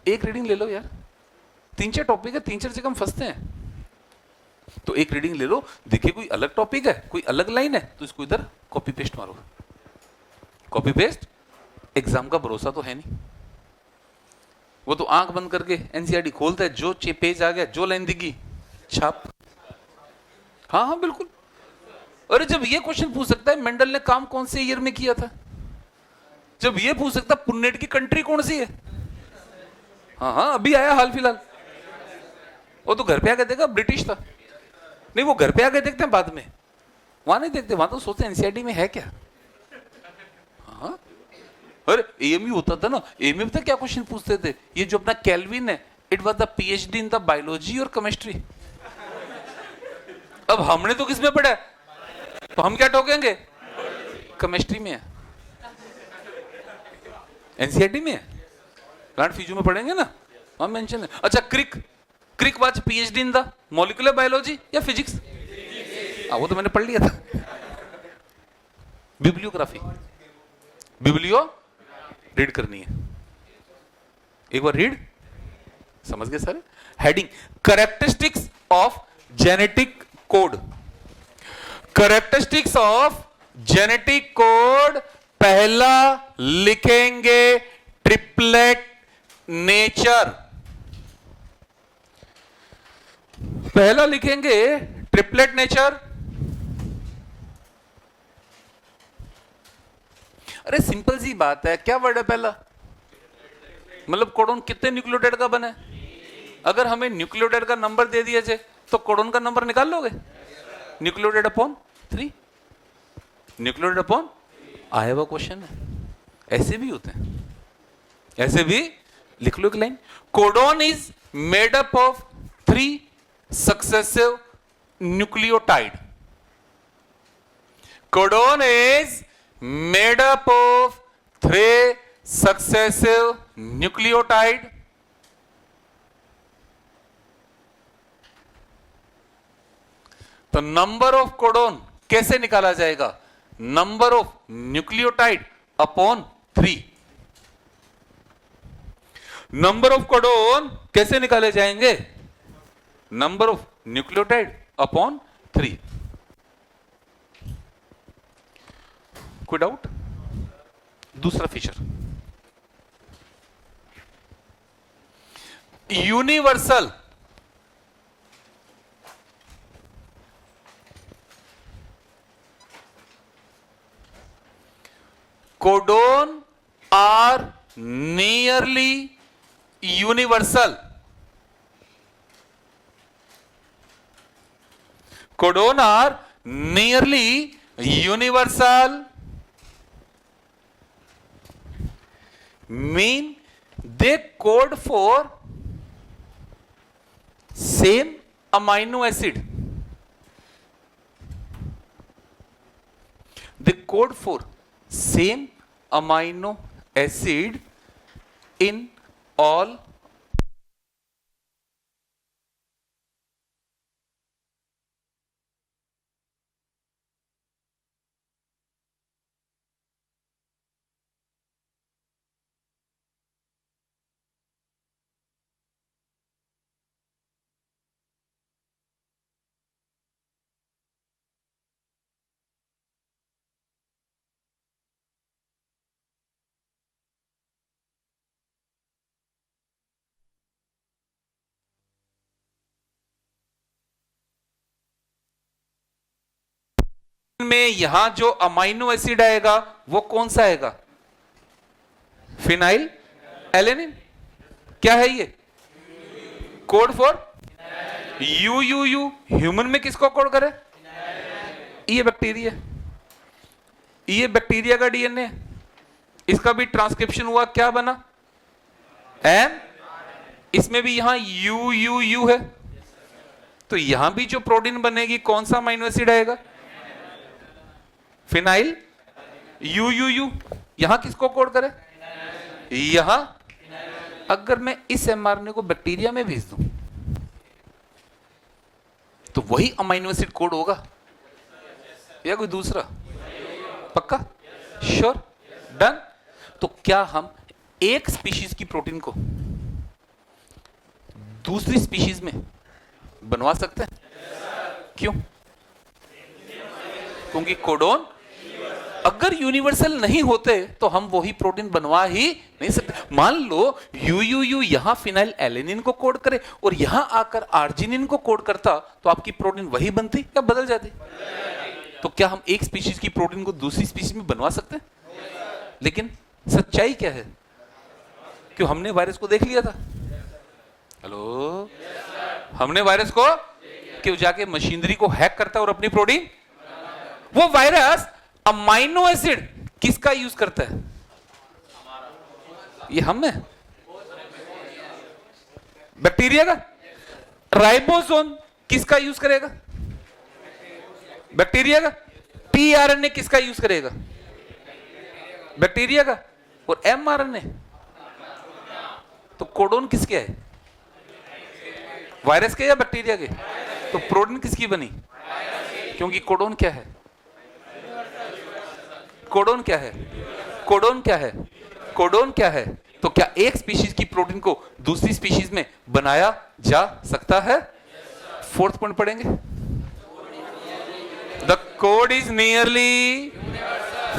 एक रीडिंग ले लो यार, 3-4 टॉपिक है, 3-4 जगह हम फंसते हैं। तो एक रीडिंग ले लो, देखिए कोई अलग टॉपिक है, कोई अलग लाइन है, तो इसको इधर कॉपी पेस्ट मारो। कॉपी पेस्ट, एग्जाम का भरोसा तो है नहीं। वो तो आंख बंद करके एनसीईआरटी खोलता है, जो पेज आ गया, जो लाइन दिखी छाप। हाँ हाँ बिल्कुल। अरे जब ये क्वेश्चन पूछ सकता है मेंडल ने काम कौन से ईयर में किया था, जब ये पूछ सकता पुन्नेट की कंट्री कौन सी है। हाँ हाँ अभी आया हाल फिलहाल, वो तो घर पे आके देखा ब्रिटिश था। नहीं, वो घर पे आके देखते हैं बाद में, वहां नहीं देखते, वहां तो सोचते एनसीईआरटी में है क्या। हाँ अरे एएमयू होता था ना, एएमयू में क्या क्वेश्चन पूछते थे, ये जो अपना केल्विन है, it was the PhD in the biology और केमिस्ट्री। अब हमने तो किस में पढ़ा है, तो हम क्या ठोकेंगे, केमिस्ट्री में है, एनसीईआरटी में है, प्लांट फ्यूजन में पढ़ेंगे ना, वहां मेंशन है। अच्छा Crick was PhD in the molecular biology या फिजिक्स, वो तो मैंने पढ़ लिया था। बिब्लियोग्राफी, बिब्लियो रीड करनी है, एक बार रीड, समझ गए सारे। Heading, characteristics of genetic code. Characteristics of genetic code पहला लिखेंगे ट्रिपलेट नेचर, पहला लिखेंगे ट्रिपलेट नेचर। अरे सिंपल सी बात है, क्या वर्ड है पहला? मतलब कोडोन कितने न्यूक्लियोटाइड का बना है? अगर हमें न्यूक्लियोटाइड का नंबर दे दिया जाए तो कोडोन का नंबर निकाल लोगे? न्यूक्लियोटाइड अपॉन 3, न्यूक्लियोटाइड अपॉन, आया हुआ क्वेश्चन है। ऐसे भी होते हैं, ऐसे भी लिख लो एक line. Codon is made up of 3 successive nucleotide. Codon is made up of 3 successive nucleotide. तो नंबर ऑफ कोडोन कैसे निकाला जाएगा? Number of nucleotide upon 3। Number of codon कैसे निकाले जाएंगे? Number of nucleotide upon 3। कोई डाउट? दूसरा feature, universal. Codon are nearly universal. Codon are nearly universal mean they code for same amino acid. They code for same amino acid in all में यहां जो amino acid आएगा वो कौन सा आएगा? Phenyl alanine. क्या है ये? Code for you U you. Human में किसको कोड करे? ये बैक्टीरिया, ये बैक्टीरिया का डीएनए है। इसका भी ट्रांसक्रिप्शन हुआ, क्या बना? एम। इसमें भी यहां यू यू यू है, तो यहां भी जो प्रोटीन बनेगी कौन सा अमाइनो एसिड आएगा? Phenyl you U you. यहां किसको कोड करे? यहां। अगर मैं इस एमआरएनए को बैक्टीरिया में भेज दूं तो वही अमाइनो एसिड कोड होगा या कोई दूसरा? पक्का? श्योर? डन। तो क्या हम एक स्पीशीज की प्रोटीन को दूसरी स्पीशीज में बनवा सकते हैं? क्यों? क्योंकि कोडोन अगर यूनिवर्सल नहीं होते तो हम वही प्रोटीन बनवा ही नहीं सकते। मान लो यू यू यू यहां फिनाइल एलेनिन को कोड करे और यहां आकर आर्जिनिन को कोड करता तो आपकी प्रोटीन वही बनती या बदल जाती? तो क्या हम एक स्पीशीज की प्रोटीन को दूसरी स्पीशीज में बनवा सकते हैं? लेकिन सच्चाई क्या है? क्यों? हमने वायरस को देख लिया था। हेलो, हमने वायरस को क्यों जाके मशीनरी को हैक करता और अपनी प्रोटीन। वो वायरस अमाइनो एसिड किसका यूज करता है? ये हम में बैक्टीरिया का। राइबोसोम किसका यूज करेगा? बैक्टीरिया का। टीआरएनए किसका यूज करेगा? बैक्टीरिया का। और एमआरएनए तो कोडोन किसके है? वायरस के या बैक्टीरिया के? तो प्रोटीन किसकी बनी? क्योंकि कोडोन क्या है? कोडोन क्या है? कोडोन क्या है? कोडोन क्या है? तो क्या एक स्पीशीज की प्रोटीन को दूसरी स्पीशीज में बनाया जा सकता है? फोर्थ पॉइंट पढ़ेंगे। The code is nearly,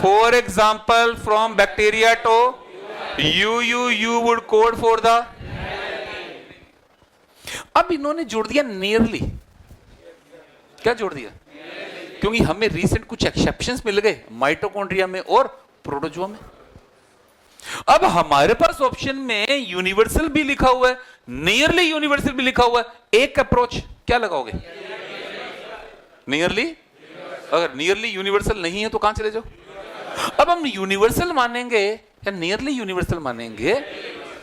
for example, from bacteria to you would code for the. अब इन्होंने जोड़ दिया nearly. क्या जोड़ दिया? क्योंकि हमें रिसेंट कुछ एक्सेप्शंस मिल गए माइटोकॉन्ड्रिया में और प्रोटोजोआ में. अब हमारे पास ऑप्शन में यूनिवर्सल भी लिखा हुआ है, नियरली यूनिवर्सल भी लिखा हुआ है. एक अप्रोच क्या लगाओगे? नियरली. अगर नियरली यूनिवर्सल नहीं है तो कहां चले जाओ? अब हम यूनिवर्सल मानेंगे या नियरली यूनिवर्सल मानेंगे?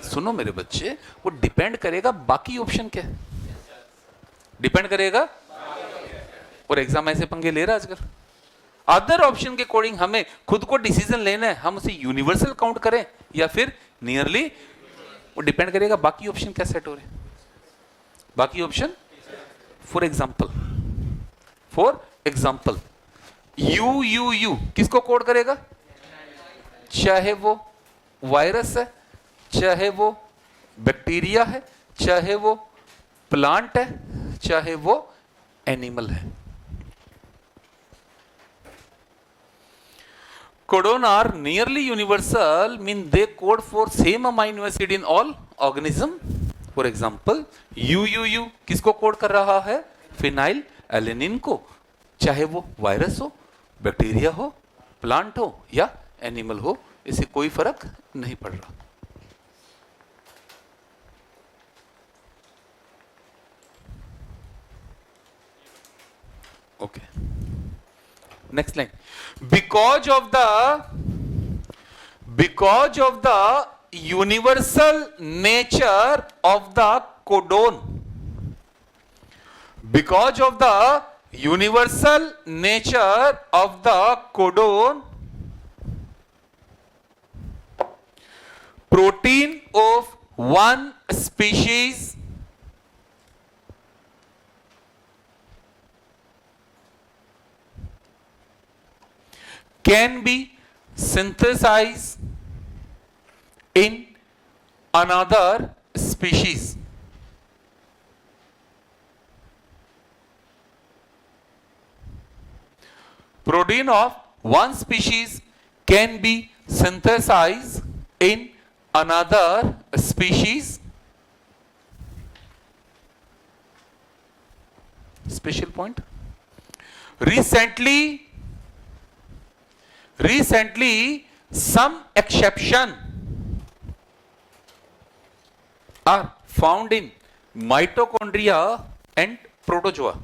सुनो मेरे बच्चे, वो डिपेंड करेगा बाकी ऑप्शन क्या है, डिपेंड करेगा. और एग्जाम ऐसे पंगे ले रहा है आजकल. अदर ऑप्शन के अकॉर्डिंग हमें खुद को डिसीजन लेना है, हम उसे यूनिवर्सल काउंट करें या फिर नियरली. वो डिपेंड करेगा बाकी ऑप्शन क्या सेट हो रहे हैं. बाकी ऑप्शन फॉर एग्जाम्पल यू किसको कोड करेगा? चाहे वो वायरस है, चाहे वो बैक्टीरिया है, चाहे वो प्लांट है, चाहे वो एनिमल है. Codon are nearly universal, mean they code for same amino acid in all organism. For example, UUU किसको कोड कर रहा है? फिनाइल एलेनिन को, चाहे वो वायरस हो, बैक्टीरिया हो, प्लांट हो या एनिमल हो, इससे कोई फर्क नहीं पड़ रहा. Okay, next line. Because of the universal nature of the codon, because of the universal nature of the codon, protein of one species can be synthesized in another species. Protein of one species can be synthesized in another species. Special point. Recently, some exception are found in mitochondria and protozoa.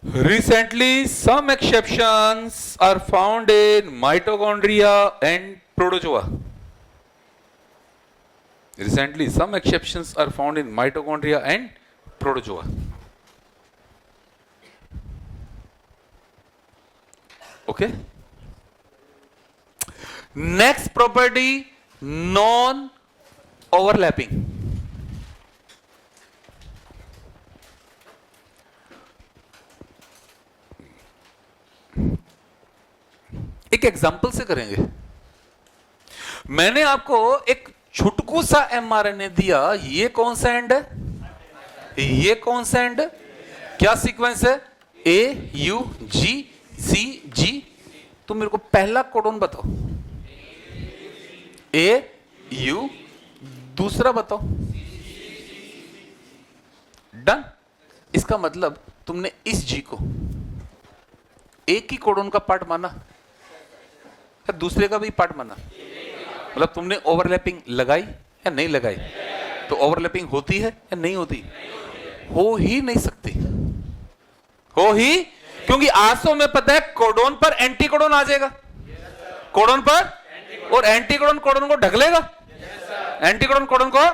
Recently, some exceptions are found in mitochondria and protozoa. Recently, some exceptions are found in mitochondria and protozoa. Okay. Next property, non-overlapping. एक example से करेंगे. मैंने आपको एक छुटकू सा mRNA दिया, ये कौन सा एंड है? ये कौन सा एंड? क्या सीक्वेंस है? AUGCG. तुम मेरे को पहला कोडोन बताओ. AU. दूसरा बताओ. डन. इसका मतलब तुमने इस G को एक ही कोडोन का पार्ट माना, दूसरे का भी पार्ट माना. मतलब तुमने ओवरलैपिंग लगाई या नहीं लगाई? तो ओवरलैपिंग होती है या नहीं होती? हो ही नहीं सकती. हो ही, क्योंकि आज तो हमें पता है कोडोन पर एंटी कोडोन आ जाएगा. कोडोन पर, और एंटी कोडोन कोडोन को ढक लेगा. एंटी कोडोन कोडोन को,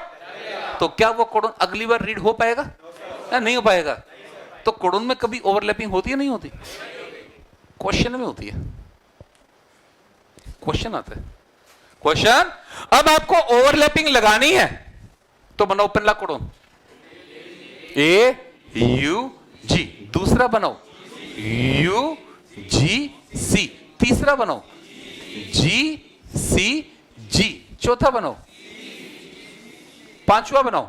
तो क्या वो कोडोन अगली बार रीड हो पाएगा या नहीं हो पाएगा? तो कोडोन में कभी ओवरलैपिंग होती है नहीं होती? क्वेश्चन में होती है. क्वेश्चन आता है. क्वेश्चन, अब आपको ओवरलैपिंग लगानी है तो बनाओ पहला कोडोन AUG, दूसरा बनाओ UGC, तीसरा बनाओ GCG, चौथा बनाओ, पांचवा बनाओ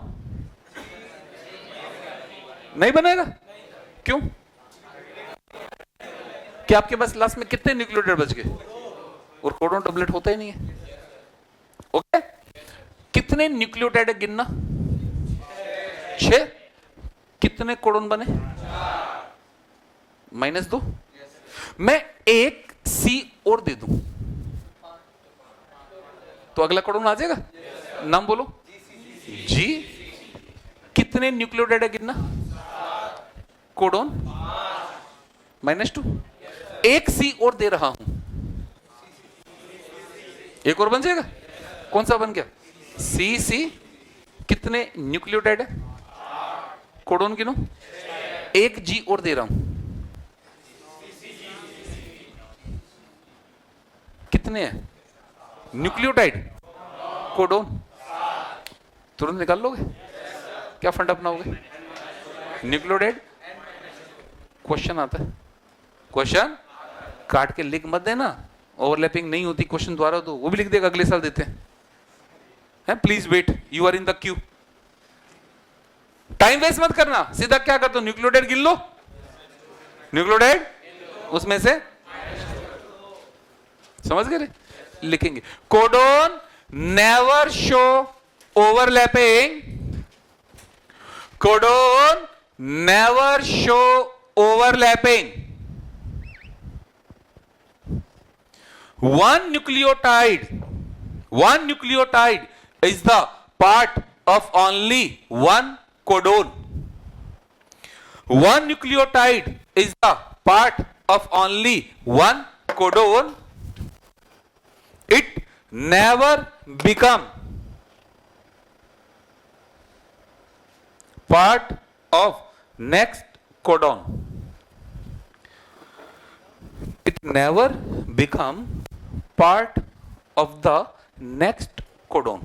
नहीं बनेगा। क्यों? कि आपके पास लास्ट में कितने न्यूक्लियोटाइड बच गए? और कोडोन डबलेट होता ही नहीं है। ओके, कितने न्यूक्लियोटाइड गिनना? 6। कितने कोडोन बने? -2। मैं एक सी और दे दूं तो अगला कोडोन आ जाएगा। नाम बोलो। जी। कितने न्यूक्लियोटाइड है गिनना? कोडोन -2। एक सी और दे रहा हूं, एक और बन जाएगा। कौन सा बन गया? सी सी। कितने न्यूक्लियोटाइड है? कोडोन गिनो। एक जी और दे रहा हूं, कितने हैं न्यूक्लियोटाइड? कोडोन। तुरंत निकाल लोगे? क्या फंड अपनाओगे? न्यूक्लियोटाइड। क्वेश्चन आता है, क्वेश्चन काट के लिख मत देना, ओवरलैपिंग नहीं होती क्वेश्चन द्वारा, तो वो भी लिख देगा, अगले साल देते हैं। Please wait, you are in the queue. Time waste मत करना, सीधा क्या कर दो, न्यूक्लियोटाइड गिन लो। न्यूक्लियोटाइड उसमें से समझ गए? लिखेंगे codon never show overlapping, codon never show overlapping. One nucleotide is the part of only one codon. One nucleotide is the part of only one codon. It never become part of next codon. It never become part of the next codon.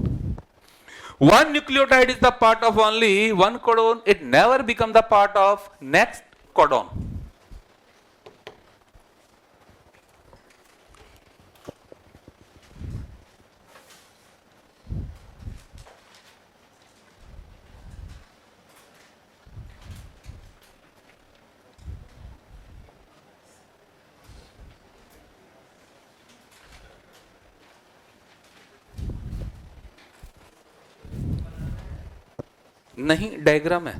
One nucleotide is the part of only one codon. It never become the part of next codon. नहीं, diagram है।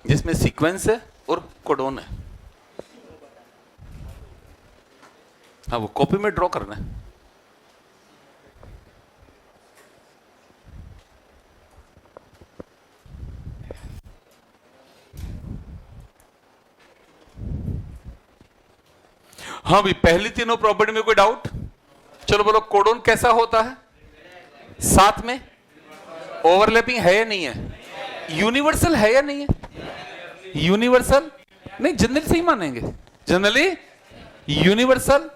जिसमें sequence है और codon है। हाँ, वो copy में draw करना है। हाँ भी, पहली तीनों प्रॉपर्टी में कोई डाउट? चलो बोलो, कोडोन कैसा होता है? साथ में ओवरलैपिंग है या नहीं है? यूनिवर्सल है या नहीं है? यूनिवर्सल नहीं, जनरली सही मानेंगे। Generally universal.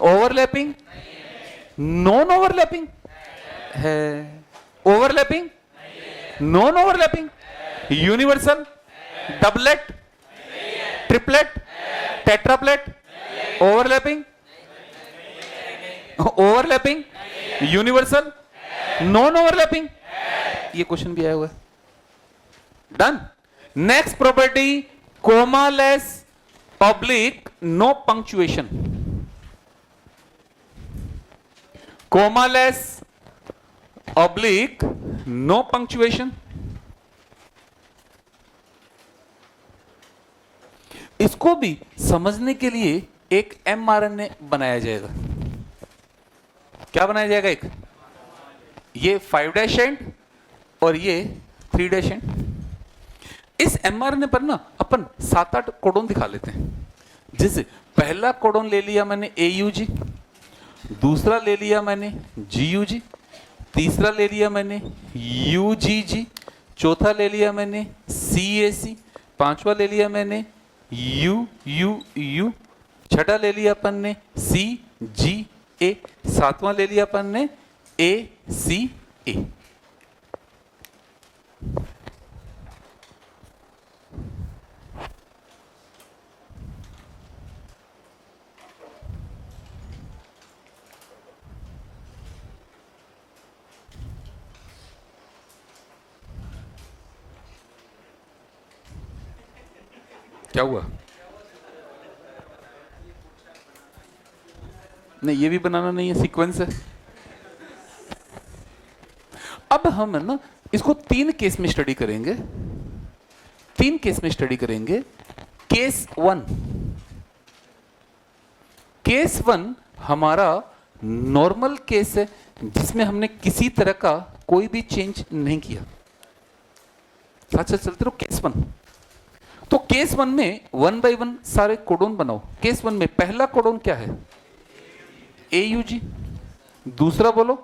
Overlapping, non overlapping है। Overlapping, non overlapping. Universal, doublet, triplet, tetraplet, overlapping, overlapping, universal, non overlapping. ये क्वेश्चन भी आया हुआ है। Done. Next property, commaless oblique no punctuation. Commaless oblique no punctuation. इसको भी समझने के लिए एक mRNA बनाया जाएगा। क्या बनाया जाएगा? एक ये 5' एंड और ये 3' एंड। इस mRNA पर ना अपन 7-8 कोडोन दिखा लेते हैं। जैसे पहला कोडोन ले लिया मैंने AUG, दूसरा ले लिया मैंने GUG, तीसरा ले लिया मैंने UGG, चौथा ले लिया मैंने CAC, पांचवा ले लिया मैंने UUU, छठा ले लिया अपन ने CGA, सातवां ले लिया अपन ने ACA। क्या हुआ? नहीं, ये भी बनाना नहीं है, सीक्वेंस है। अब हम है ना इसको 3 केस में स्टडी करेंगे। 3 केस में स्टडी करेंगे। केस 1, केस 1 हमारा नॉर्मल केस है जिसमें हमने किसी तरह का कोई भी चेंज नहीं किया। साथ साथ चलते रहो। केस 1, तो केस 1 में 1 बाय 1 सारे कोडोन बनाओ। केस 1 में पहला कोडोन क्या है? AUG। दूसरा बोलो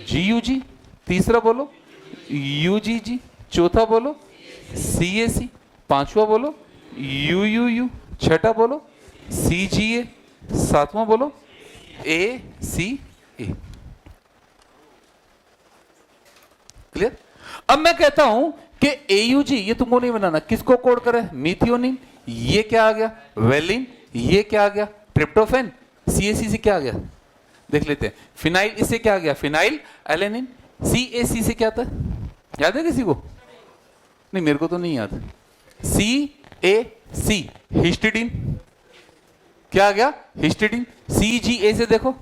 GUG। तीसरा बोलो UGG। चौथा बोलो CAC। पांचवा बोलो UUU। छठा बोलो CGA। सातवां बोलो ACA। क्लियर? अब मैं कहता हूं कि AUG ये तुमको नहीं बनाना, किसको कोड करे? मिथियोनिन। ये क्या आ गया? वेलिन। ये क्या आ गया? ट्रिप्टोफैन। CAC से क्या आ गया? देख लेते हैं। फिनाइल, इससे क्या आ गया? Phenyl alanine. CAC से क्या था? याद है किसी को? नहीं, मेरे को तो नहीं याद। CAC histidine. क्या आ गया? हिस्टिडीन। CGA से देखो,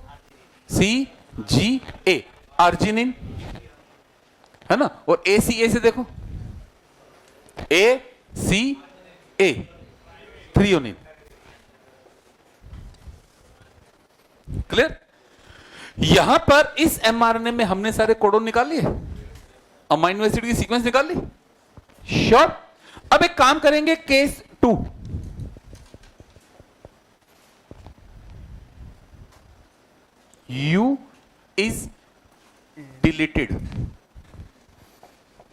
CGA आर्जिनिन, है ना? और ACA से देखो, ACA थ्रियोनिन। क्लियर? यहां पर इस mRNA में हमने सारे कोडोन निकाल लिए, अमाइनो एसिड की सीक्वेंस निकाल ली। श्योर? अब एक काम करेंगे, केस 2। U is deleted.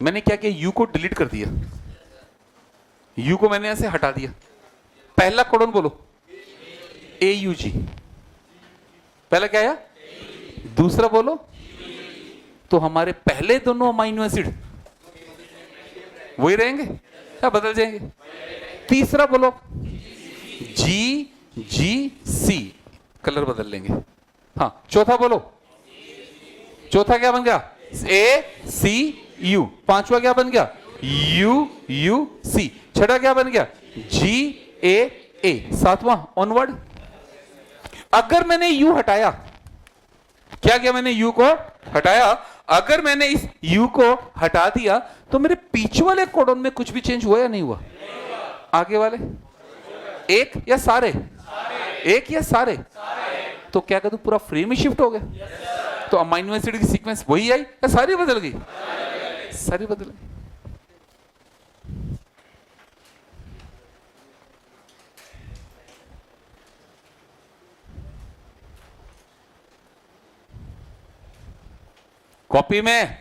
मैंने क्या किया? U को डिलीट कर दिया। U को मैंने ऐसे हटा दिया। पहला कोडोन बोलो AUG। पहला क्या आया? दूसरा बोलो, तो हमारे पहले दोनों अमाइनो एसिड वही रहेंगे या बदल जाएंगे? तीसरा बोलो GGC, कलर बदल लेंगे। हाँ, चौथा बोलो, चौथा क्या बन गया? ACU। पांचवा क्या बन गया? UUC। छठा क्या बन गया? GAA। सातवां ऑनवर्ड। अगर मैंने U हटाया, क्या किया मैंने? U को हटाया। अगर मैंने इस U को हटा दिया तो मेरे पीछे वाले कोडोन में कुछ भी चेंज हुआ या नहीं हुआ? आगे वाले एक या सारे? एक या सारे? तो क्या कहते, पूरा फ्रेम ही शिफ्ट हो गया। तो अमाइनो एसिड की सीक्वेंस वही आई या सारी बदल गई? सारी बदल गई। कॉपी में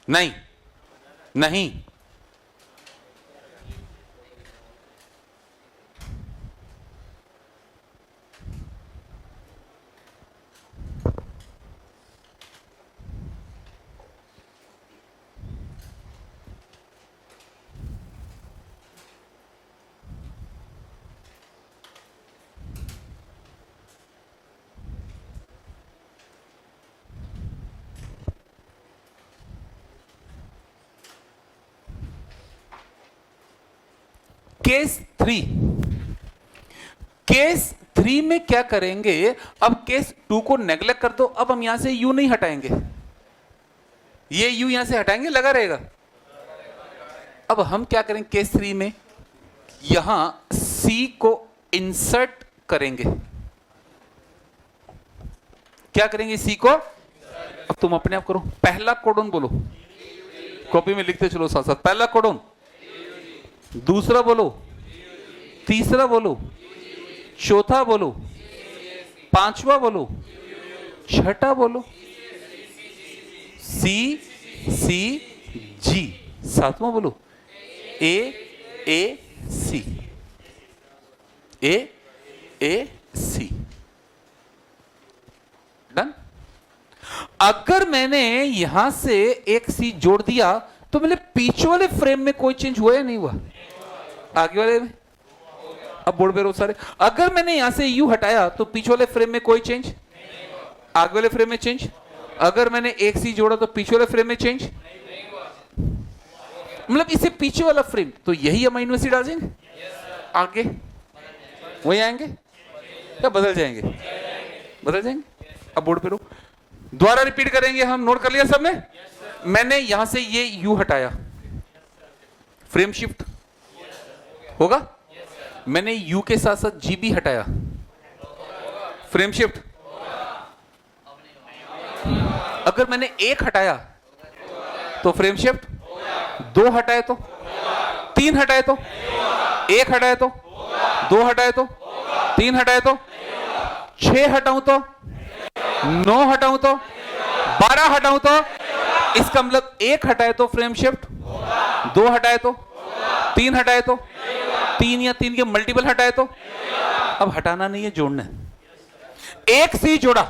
नहीं, नहीं। केस 3, केस 3 में क्या करेंगे? अब केस 2 को नेग्लेक्ट कर दो। अब हम यहां से U नहीं हटाएंगे, ये U यहां से हटाएंगे, लगा रहेगा। अब हम क्या करेंगे? केस 3 में यहां C को इंसर्ट करेंगे। क्या करेंगे? C को। अब तुम अपने आप करो। पहला कोडोन बोलो, कॉपी में लिखते चलो साथ साथ। पहला कोडोन, दूसरा बोलो, तीसरा बोलो, चौथा बोलो, पांचवा बोलो, छठा बोलो CCG, सातवां बोलो AAC, AAC। डन? अगर मैंने यहां से एक C जोड़ दिया तो मेरे पीछे वाले फ्रेम में कोई चेंज हुआ या नहीं हुआ? आगे वाले में? अब बोर्ड पे रो सारे। अगर मैंने यहां से U हटाया तो पीछे वाले फ्रेम में कोई चेंज? आगे वाले फ्रेम में चेंज? अगर मैंने एक C जोड़ा तो पीछे वाले फ्रेम में चेंज? मतलब इसे पीछे वाला फ्रेम, तो यही अमाइनो एसिड आ जाएंगे। आगे वही आएंगे या बदल जाएंगे? बदल जाएंगे। अब बोर्ड पे रो, दोबारा रिपीट करेंगे हम। नोट कर लिया सबने? मैंने यहां से ये यू हटाया, फ्रेम शिफ्ट होगा। मैंने यू के साथ साथ जी भी हटाया, फ्रेम शिफ्ट। अगर मैंने एक हटाया तो फ्रेम शिफ्ट, दो हटाए तो, तीन हटाए तो, एक हटाए तो, दो हटाए तो, तीन हटाए तो, 6 हटाऊं तो, 9 हटाऊं तो, 12 हटाऊं तो, इसका मतलब एक हटाए तो फ्रेम शिफ्ट, दो हटाए तो, तीन हटाए तो, तीन या तीन के मल्टीपल हटाए तो। अब हटाना नहीं है, जोड़ना है। एक सी जोड़ा,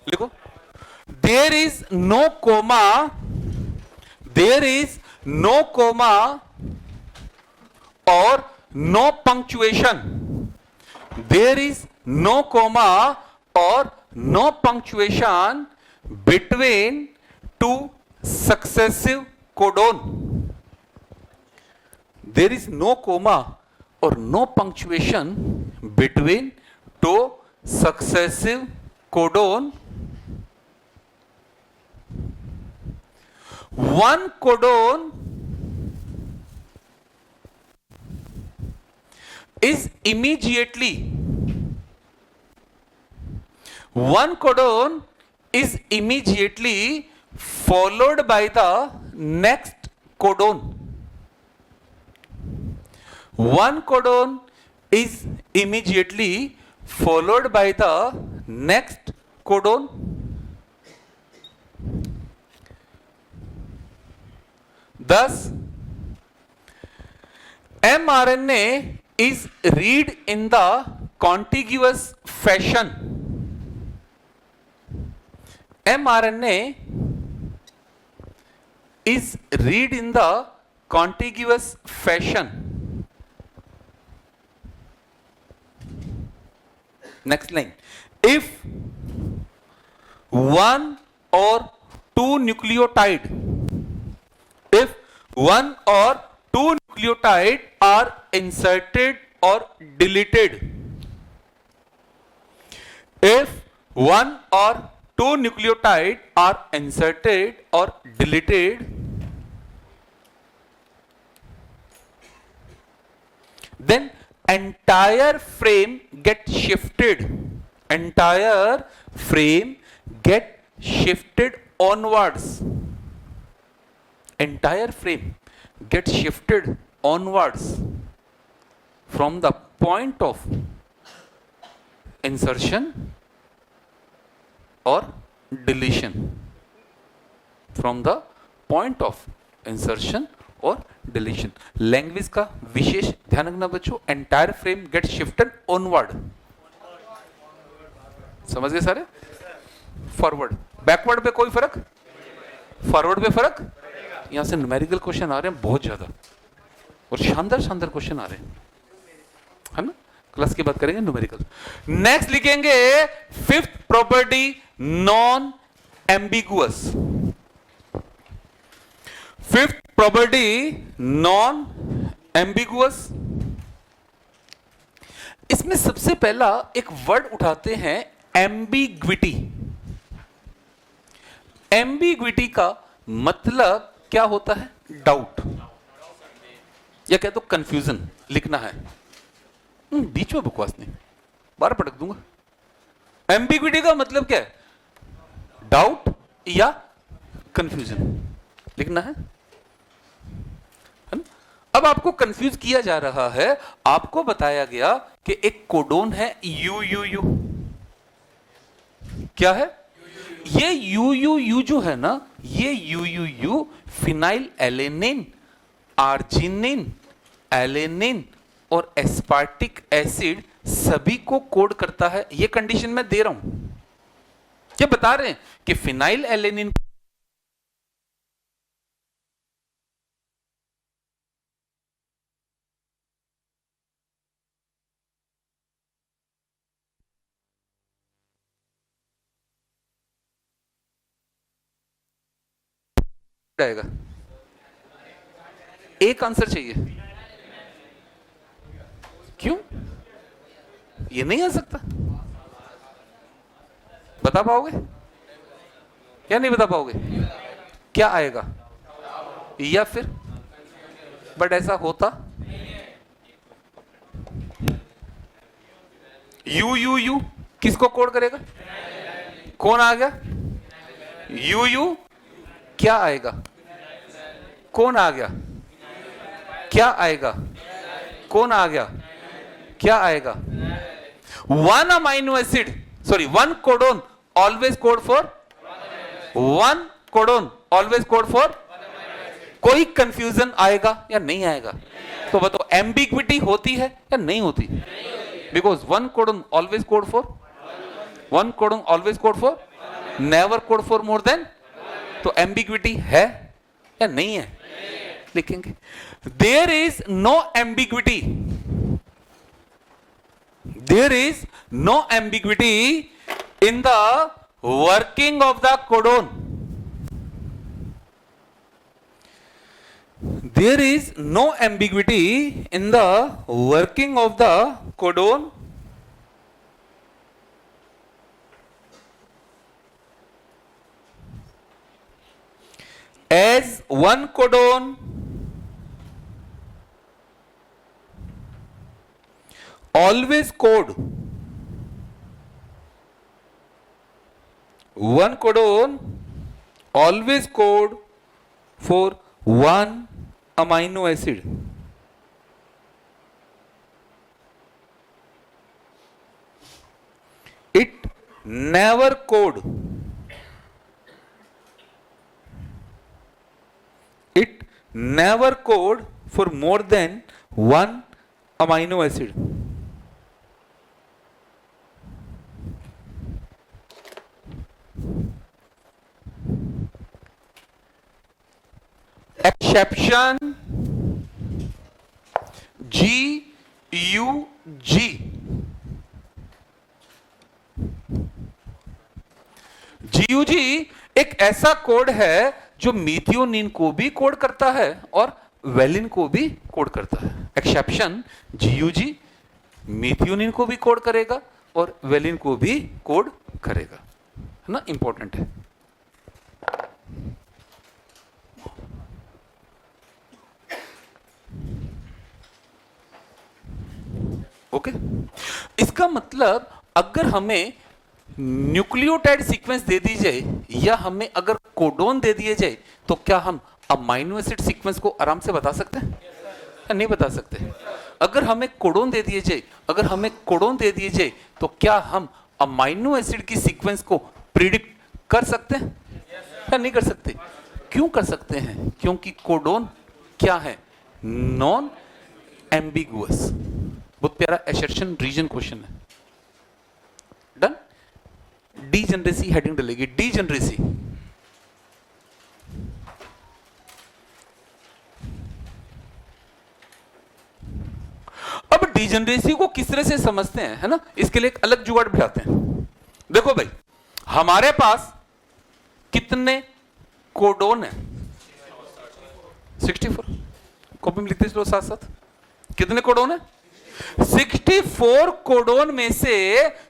लिखो। There is no comma, there is no comma और no punctuation, there is no comma or no punctuation between two successive codon. There is no comma or no punctuation between two successive codon. One codon is immediately followed by the next codon. One codon is immediately followed by the next codon. Thus, mRNA is read in the contiguous fashion. mRNA is read in the contiguous fashion. Next line. If one or two nucleotide are inserted or deleted, if one or two nucleotide are inserted or deleted, then entire frame get shifted. Entire frame get shifted onwards. Entire frame gets shifted onwards from the point of insertion or deletion. From the point of insertion और deletion. Language का विशेष ध्यान रखना बच्चों. Entire frame get shifted onward. समझ गए सारे? Forward backward पे कोई फर्क? फॉरवर्ड पे फर्क? यहां से न्यूमेरिकल क्वेश्चन आ रहे हैं बहुत ज्यादा और शानदार शानदार क्वेश्चन आ रहे हैं, है ना. क्लास की बात करेंगे न्यूमेरिकल. नेक्स्ट लिखेंगे fifth property non ambiguous. Fifth property non ambiguous. इसमें सबसे पहला एक वर्ड उठाते हैं एम्बिग्विटी. एम्बिग्विटी का मतलब क्या होता है? डाउट या कह दो कंफ्यूजन लिखना है. बीच में बकवास नहीं, बार पटक दूंगा. एम्बिग्विटी का मतलब क्या है? डाउट या कंफ्यूजन लिखना है. अब आपको कंफ्यूज किया जा रहा है. आपको बताया गया कि एक कोडोन है UUU. क्या है? ये UUU जो है ना, ये UUU phenyl alanine, arginine, alanine और एस्पार्टिक एसिड सभी को कोड करता है. ये कंडीशन मैं दे रहा हूं. क्या बता रहे हैं कि फिनाइल एलेनिन आएगा. एक आंसर चाहिए. क्यों? ये नहीं आ सकता. बता पाओगे या नहीं बता पाओगे? क्या आएगा? या फिर बट ऐसा होता UUU किसको कोड करेगा? कौन आ गया? UU क्या आएगा? कौन आ गया? क्या आएगा? कौन आ गया? क्या आएगा? One amino acid, sorry one codon always code for one codon always code for. कोई कंफ्यूजन आएगा या नहीं आएगा? तो बताओ एम्बिग्विटी होती है या नहीं होती? Because one codon always code for one codon always code for never code for more than. तो एम्बिग्विटी है या नहीं है? लिखेंगे there is no ambiguity. There is no ambiguity in the working of the codon. There is no ambiguity in the working of the codon as one codon always code one codon always code for one amino acid. It never code. It never code for more than one amino acid. Exception GUG. GUG एक ऐसा code है जो मीथियोनिन को भी code करता है और valine को भी कोड करता है. एक्सेप्शन GUG मीथियोनिन को भी कोड करेगा और वेलिन को भी कोड करेगा, है ना, इंपॉर्टेंट है. ओके इसका मतलब अगर हमें न्यूक्लियोटाइड सीक्वेंस दे दी जाए या हमें अगर कोडोन दे दिए जाए तो क्या हम अमाइनो एसिड सीक्वेंस को आराम से बता सकते हैं? नहीं बता सकते. अगर हमें कोडोन दे दिए जाए तो क्या हम अमाइनो एसिड की सीक्वेंस को प्रिडिक्ट कर सकते हैं? नहीं कर सकते. क्यों कर सकते हैं? क्योंकि कोडोन क्या है? Non ambiguous. बहुत प्यारा एसर्शन रीजन क्वेश्चन है. डन. डीजनरेसी हेडिंग डलेगी. डीजनरेसी अब डीजनरेसी को किस तरह से समझते हैं, है ना, इसके लिए एक अलग जुगाड़ बिठाते हैं. देखो भाई हमारे पास कितने कोडोन है? 64. कॉपी में लिखते चलो साथ साथ. कितने कोडोन है? 64 कोडोन में से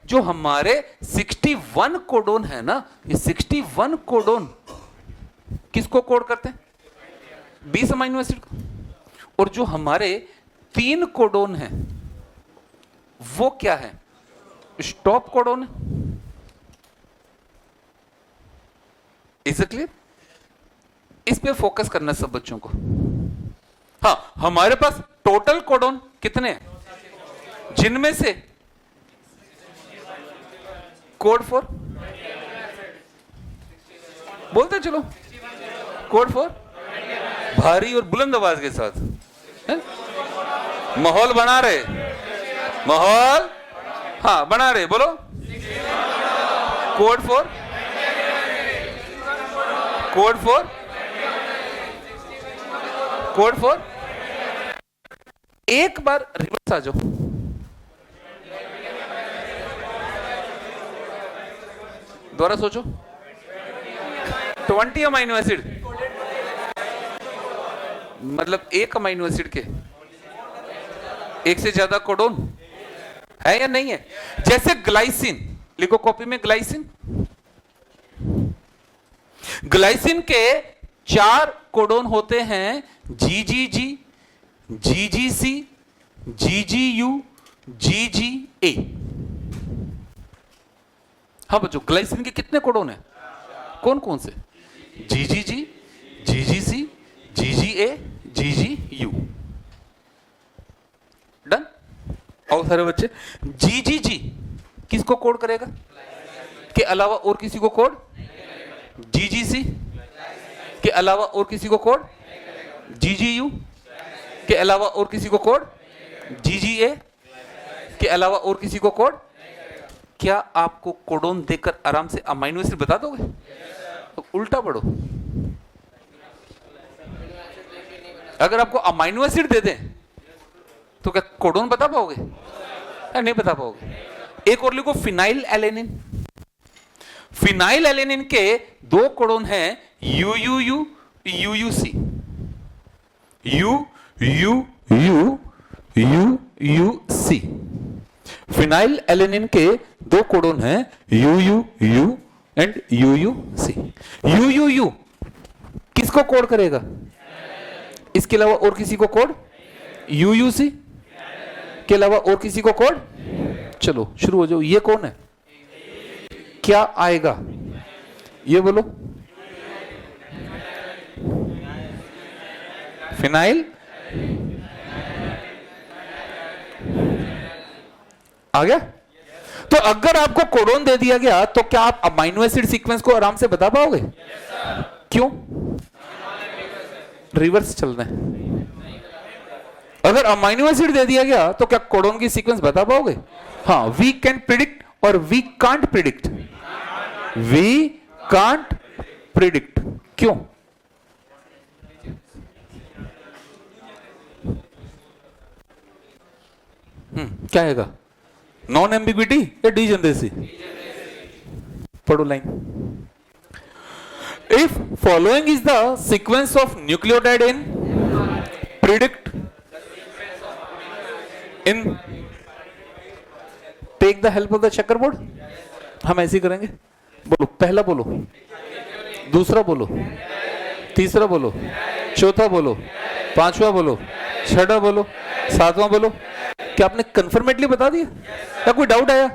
जो हमारे 61 कोडोन है ना, ये 61 कोडोन किसको कोड करते हैं? 20 अमीनो एसिड को. और जो हमारे 3 कोडोन है वो क्या है? स्टॉप कोडोन है. Is it clear? इस पे फोकस करना सब बच्चों को. हाँ हमारे पास टोटल कोडोन कितने हैं? जिनमें से कोड 4 बोलते चलो. कोड 4 भारी और बुलंद आवाज के साथ है? माहौल बना रहे. माहौल हाँ बना रहे. बोलो कोड 4 कोड 4 कोड 4. एक बार रिवर्स आ जाओ. दोबारा सोचो. 20 अमीनो एसिड मतलब एक अमीनो एसिड के एक से ज्यादा कोडोन है या नहीं है? जैसे ग्लाइसिन लिखो कॉपी में. ग्लाइसिन के 4 कोडोन होते हैं. GGG, GGC, GGU, GGA. हाँ बच्चों ग्लाइसिन के कितने कोडोन है? कौन कौन से? GGG, GGC, GGA, GGU. Done. और सारे बच्चे GGG किसको कोड करेगा? के अलावा और किसी को कोड? GGC के अलावा और किसी को कोड? GGU के अलावा और किसी को कोड? GGA के अलावा और किसी को कोड? क्या आपको कोडोन देकर आराम से अमीनो एसिड बता दोगे? तो उल्टा पढ़ो. अगर आपको अमीनो एसिड दे दें तो क्या कोडोन बता पाओगे? नहीं बता पाओगे। एक और लिखो फिनाइल एलेनिन। फिनाइल एलेनिन के दो कोडोन हैं UUU UUC। UUUUUC। Phenyl alanine के दो कोडोन हैं UUU एंड UUC। UUU किसको कोड करेगा? इसके अलावा और किसी को कोड? UUC के अलावा और किसी को कोड? चलो शुरू हो जाओ। ये कौन है? क्या आएगा? ये बोलो। फिनाइल आ गया। तो अगर आपको कोडोन दे दिया गया तो क्या आप अमाइनो एसिड सीक्वेंस को आराम से बता पाओगे? क्यों? रिवर्स चल रहे हैं। अगर अमाइनो एसिड दे दिया गया तो क्या कोडोन की सीक्वेंस बता पाओगे? हाँ, वी कैन प्रिडिक्ट और we can't predict. We can't predict. क्यों? क्या आएगा? नॉन एम्बिग्विटी या डीजनरेसी? पढ़ो line. If following is the sequence of nucleotide in predict in take the help of the checker board. हम ऐसे ही करेंगे। बोलो, पहला बोलो, दूसरा बोलो, तीसरा बोलो, चौथा बोलो, पांचवा बोलो, छठा बोलो, सातवां बोलो। क्या आपने कंफर्मेटली बता दिया या कोई डाउट आया?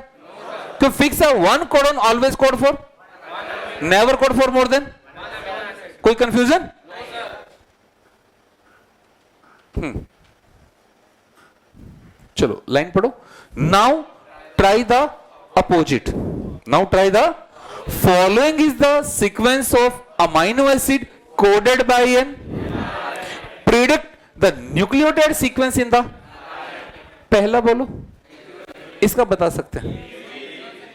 तो फिक्स है one codon always code for, never code for more than. कोई कंफ्यूजन? चलो लाइन पढ़ो। Now try the opposite. Now try the following is the sequence of amino acid coded by an. Predict the nucleotide sequence in the. पहला बोलो, इसका बता सकते हैं,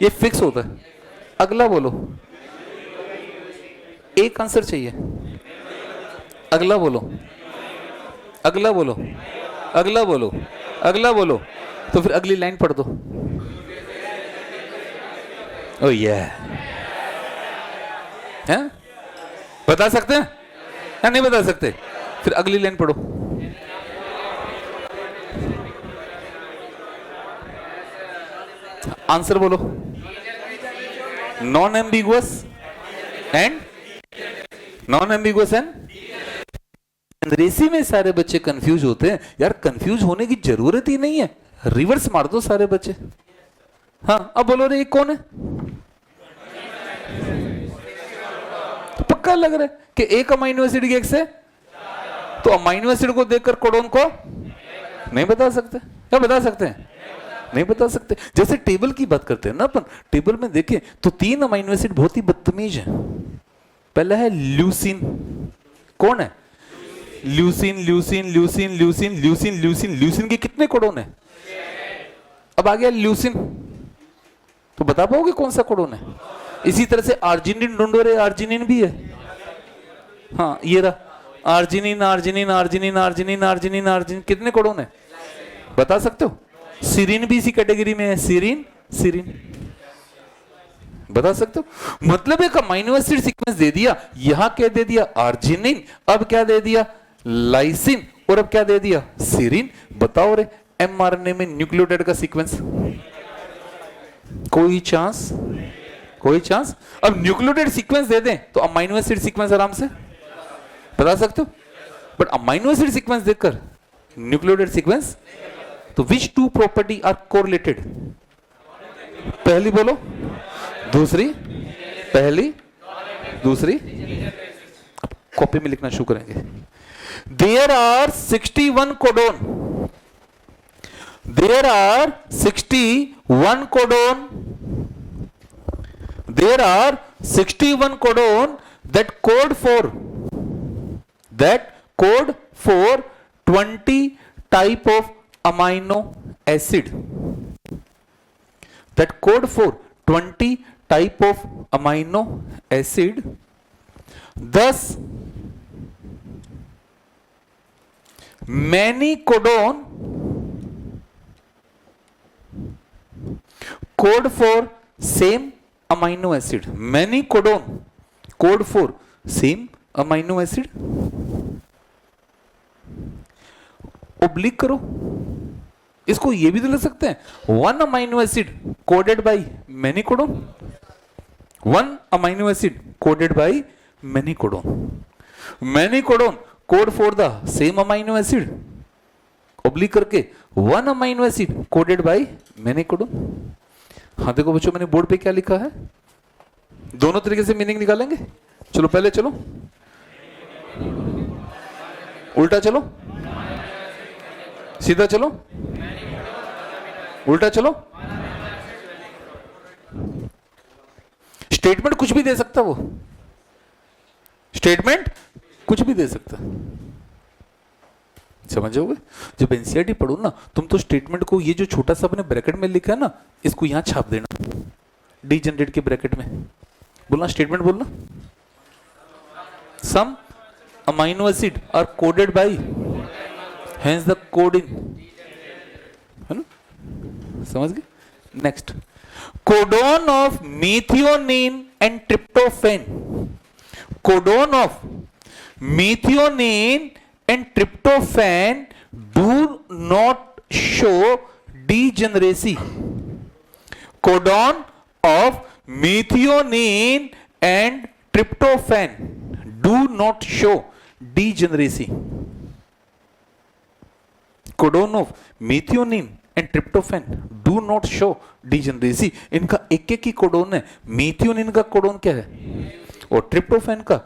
ये फिक्स होता है। अगला बोलो, एक आंसर चाहिए। अगला बोलो, अगला बोलो, अगला बोलो, अगला बोलो। तो फिर अगली लाइन पढ़ दो। ओ ये हैं? बता सकते हैं या नहीं बता सकते? फिर अगली लाइन पढ़ो। आंसर बोलो। Non ambiguous and non ambiguous and रेसी में सारे बच्चे कंफ्यूज होते हैं। यार कंफ्यूज होने की जरूरत ही नहीं है, रिवर्स मार दो सारे बच्चे। हाँ अब बोलो रे, ये कौन है? तो पक्का लग रहा है कि एक अमाइनो एसिड की एक से, तो अमाइनो एसिड को देखकर कोडोन को नहीं बता सकते? क्या बता सकते हैं? नहीं बता सकते। जैसे टेबल की बात करते हैं ना अपन, टेबल में देखें तो 3 अमाइनो एसिड बहुत ही बदतमीज है। पहला है ल्यूसिन। कौन है? Leucine, leucine, leucine, leucine, leucine, leucine. Leucine के कितने कोडोन है? अब आ गया ल्यूसिन, तो बता पाओगे कौन सा कोडोन है? इसी तरह से आर्जिनिन ढूंढो रे, आर्जिनिन भी है। हाँ ये रहा arginine, arginine, arginine, arginine, arginine, arginine. कितने कोडोन है बता सकते हो? सीरीन भी इसी कैटेगरी में है। सीरीन, सीरीन बता सकते हो? मतलब एक अमाइनो एसिड सीक्वेंस दे दिया, यहां क्या दे दिया? आर्जिनिन। अब क्या दे दिया? लाइसिन। और अब क्या दे दिया? सीरीन। बताओ रे, एमआरएनए में न्यूक्लियोटाइड का सीक्वेंस कोई चांस? कोई चांस? अब न्यूक्लियोटाइड सीक्वेंस दे दें तो अमाइनो एसिड सीक्वेंस आराम से बता सकते हो, बट अमाइनो एसिड सीक्वेंस देखकर न्यूक्लियोटाइड सीक्वेंस, तो विच टू प्रॉपर्टी आर कोरिलेटेड? पहली बोलो, दूसरी, पहली, दूसरी। अब कॉपी में लिखना शुरू करेंगे। There are 61 codon. There are 61 codon. There are 61 codon that code for 20 type of amino acid. That code for 20 type of amino acid. Thus, many codon code for same amino acid, many codon, code for same amino acid. Oblique करो, इसको ये भी तो लिख सकते हैं, one amino acid coded by many codon, one amino acid coded by many codon, many codon code for the same amino acid, oblique करके one amino acid coded by many codon. हाँ देखो बच्चों, मैंने बोर्ड पे क्या लिखा है, दोनों तरीके से मीनिंग निकालेंगे। चलो पहले चलो, उल्टा चलो, सीधा चलो, उल्टा चलो। स्टेटमेंट कुछ भी दे सकता, वो स्टेटमेंट कुछ भी दे सकता, समझोगे? जब एनसीईआरटी पढ़ो ना तुम, तो स्टेटमेंट को ये जो छोटा सा अपने ब्रैकेट में लिखा है ना, इसको यहां छाप देना, डी जनरेट के ब्रैकेट में बोलना, स्टेटमेंट बोलना, some amino acid are coded by, hence the code in, है ना? समझ गए? Next, codon of methionine and tryptophan, codon of methionine and tryptophan do not show degeneracy. Codon of methionine and tryptophan do not show degeneracy. Codon of methionine and tryptophan do not show degeneracy. इनका एक एक ही codon है, मीथियोनिन का codon क्या है और tryptophan का,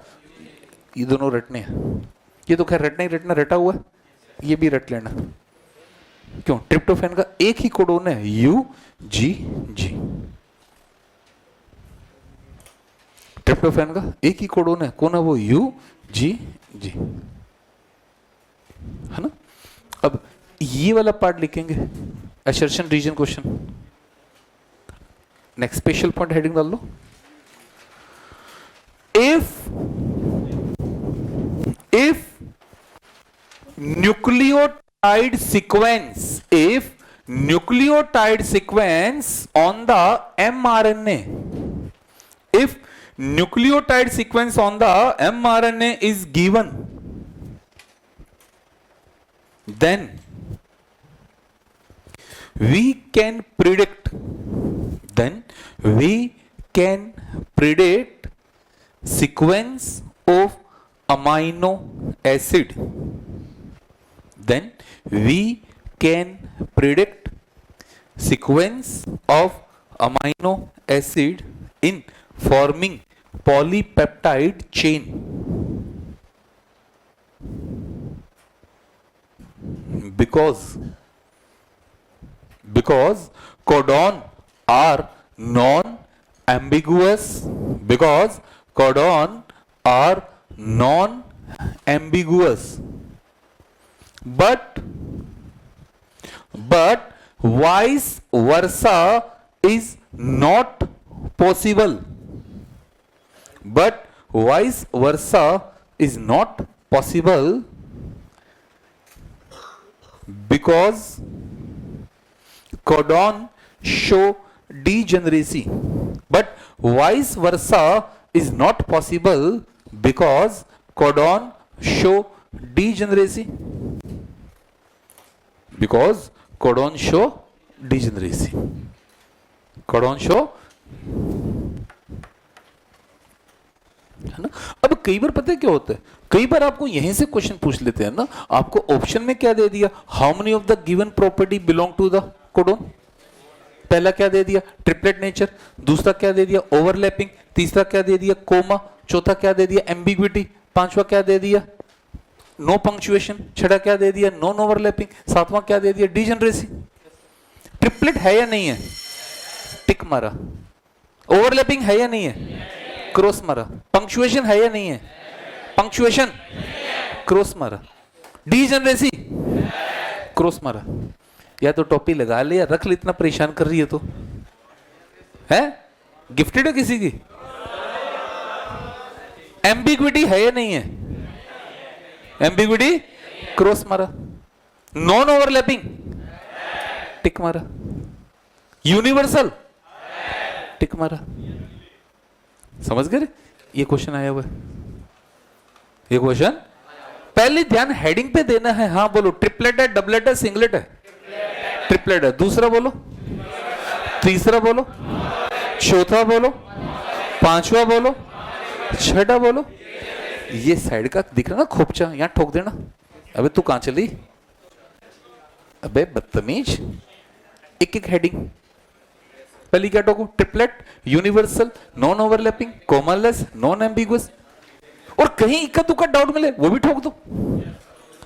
ये दोनों रटने हैं। ये तो खैर रटना ही रटना, रटा हुआ है, ये भी रट लेना। क्यों? ट्रिप्टोफैन का एक ही कोडोन है, यू जी जी, ट्रिप्टोफैन का एक ही कोडोन है, कौन है वो? यू जी जी, है ना? अब ये वाला पार्ट लिखेंगे, assertion reason question. Next special point heading डाल लो, if nucleotide sequence, if nucleotide sequence on the mRNA, if nucleotide sequence on the mRNA is given, then we can predict, then we can predict sequence of amino acid, then we can predict sequence of amino acid in forming polypeptide chain, because codon are non ambiguous, because codon are non-ambiguous, but vice versa is not possible, but vice versa is not possible, because codon show degeneracy, but vice versa is not possible because codon show degeneracy, because codon show degeneracy, codon show, है ना? अब कई बार पता है क्या होता है, कई बार आपको यहीं से क्वेश्चन पूछ लेते हैं ना, आपको ऑप्शन में क्या दे दिया, how many of the given property belong to the codon, पहला क्या दे दिया, ट्रिपलेट नेचर, दूसरा क्या दे दिया, ओवरलैपिंग, तीसरा क्या दे दिया, कोमा, चौथा क्या दे दिया, एम्बिग्विटी, पांचवा क्या दे दिया, नो पंक्चुएशन, छठा क्या दे दिया, नॉन ओवरलैपिंग, सातवां क्या दे दिया, डिजनरेसी। ट्रिपलेट है या नहीं है, टिक मारा, ओवरलैपिंग है या नहीं है, क्रॉस मारा, पंक्चुएशन है या नहीं है, पंक्चुएशन क्रॉस मारा, डिजनरेसी क्रॉस मारा। या तो टोपी लगा ले या रख ले, इतना परेशान कर रही है तो, है गिफ्टेड है किसी की, एम्बिग्विटी है या नहीं है, एम्बिग्विटी क्रॉस मारा, नॉन ओवरलैपिंग टिक मारा, यूनिवर्सल टिक मारा। समझ गए? ये क्वेश्चन आया हुआ है, ये क्वेश्चन। पहले ध्यान हेडिंग पे देना है। हाँ बोलो, ट्रिपलेट है, डबलेट है, सिंगलेट है? ट्रिपलेट है। दूसरा बोलो, तीसरा बोलो, चौथा बोलो, पांचवा बोलो, छठा बोलो। ये साइड का दिख रहा ना खोपचा, यहां ठोक देना। अबे तू कहां चली? अबे बदतमीज। एक एक हेडिंग। पहली क्या ठोको? Triplet, universal, non overlapping, commaless, non ambiguous. और कहीं इक्का दुक्का डाउट मिले वो भी ठोक दो।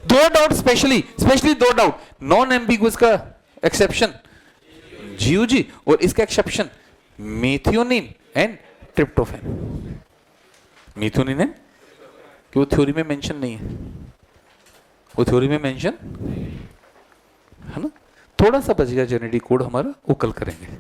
दो डाउट स्पेशली दो डाउट। नॉन एम्बिगुअस का एक्सेप्शन जीओजी, और इसका exception methionine and tryptophan. Methionine है कि वो थ्योरी में मेंशन नहीं है, वो थ्योरी में मेंशन है ना। थोड़ा सा बच गया जेनेटिक कोड हमारा, वो कल करेंगे।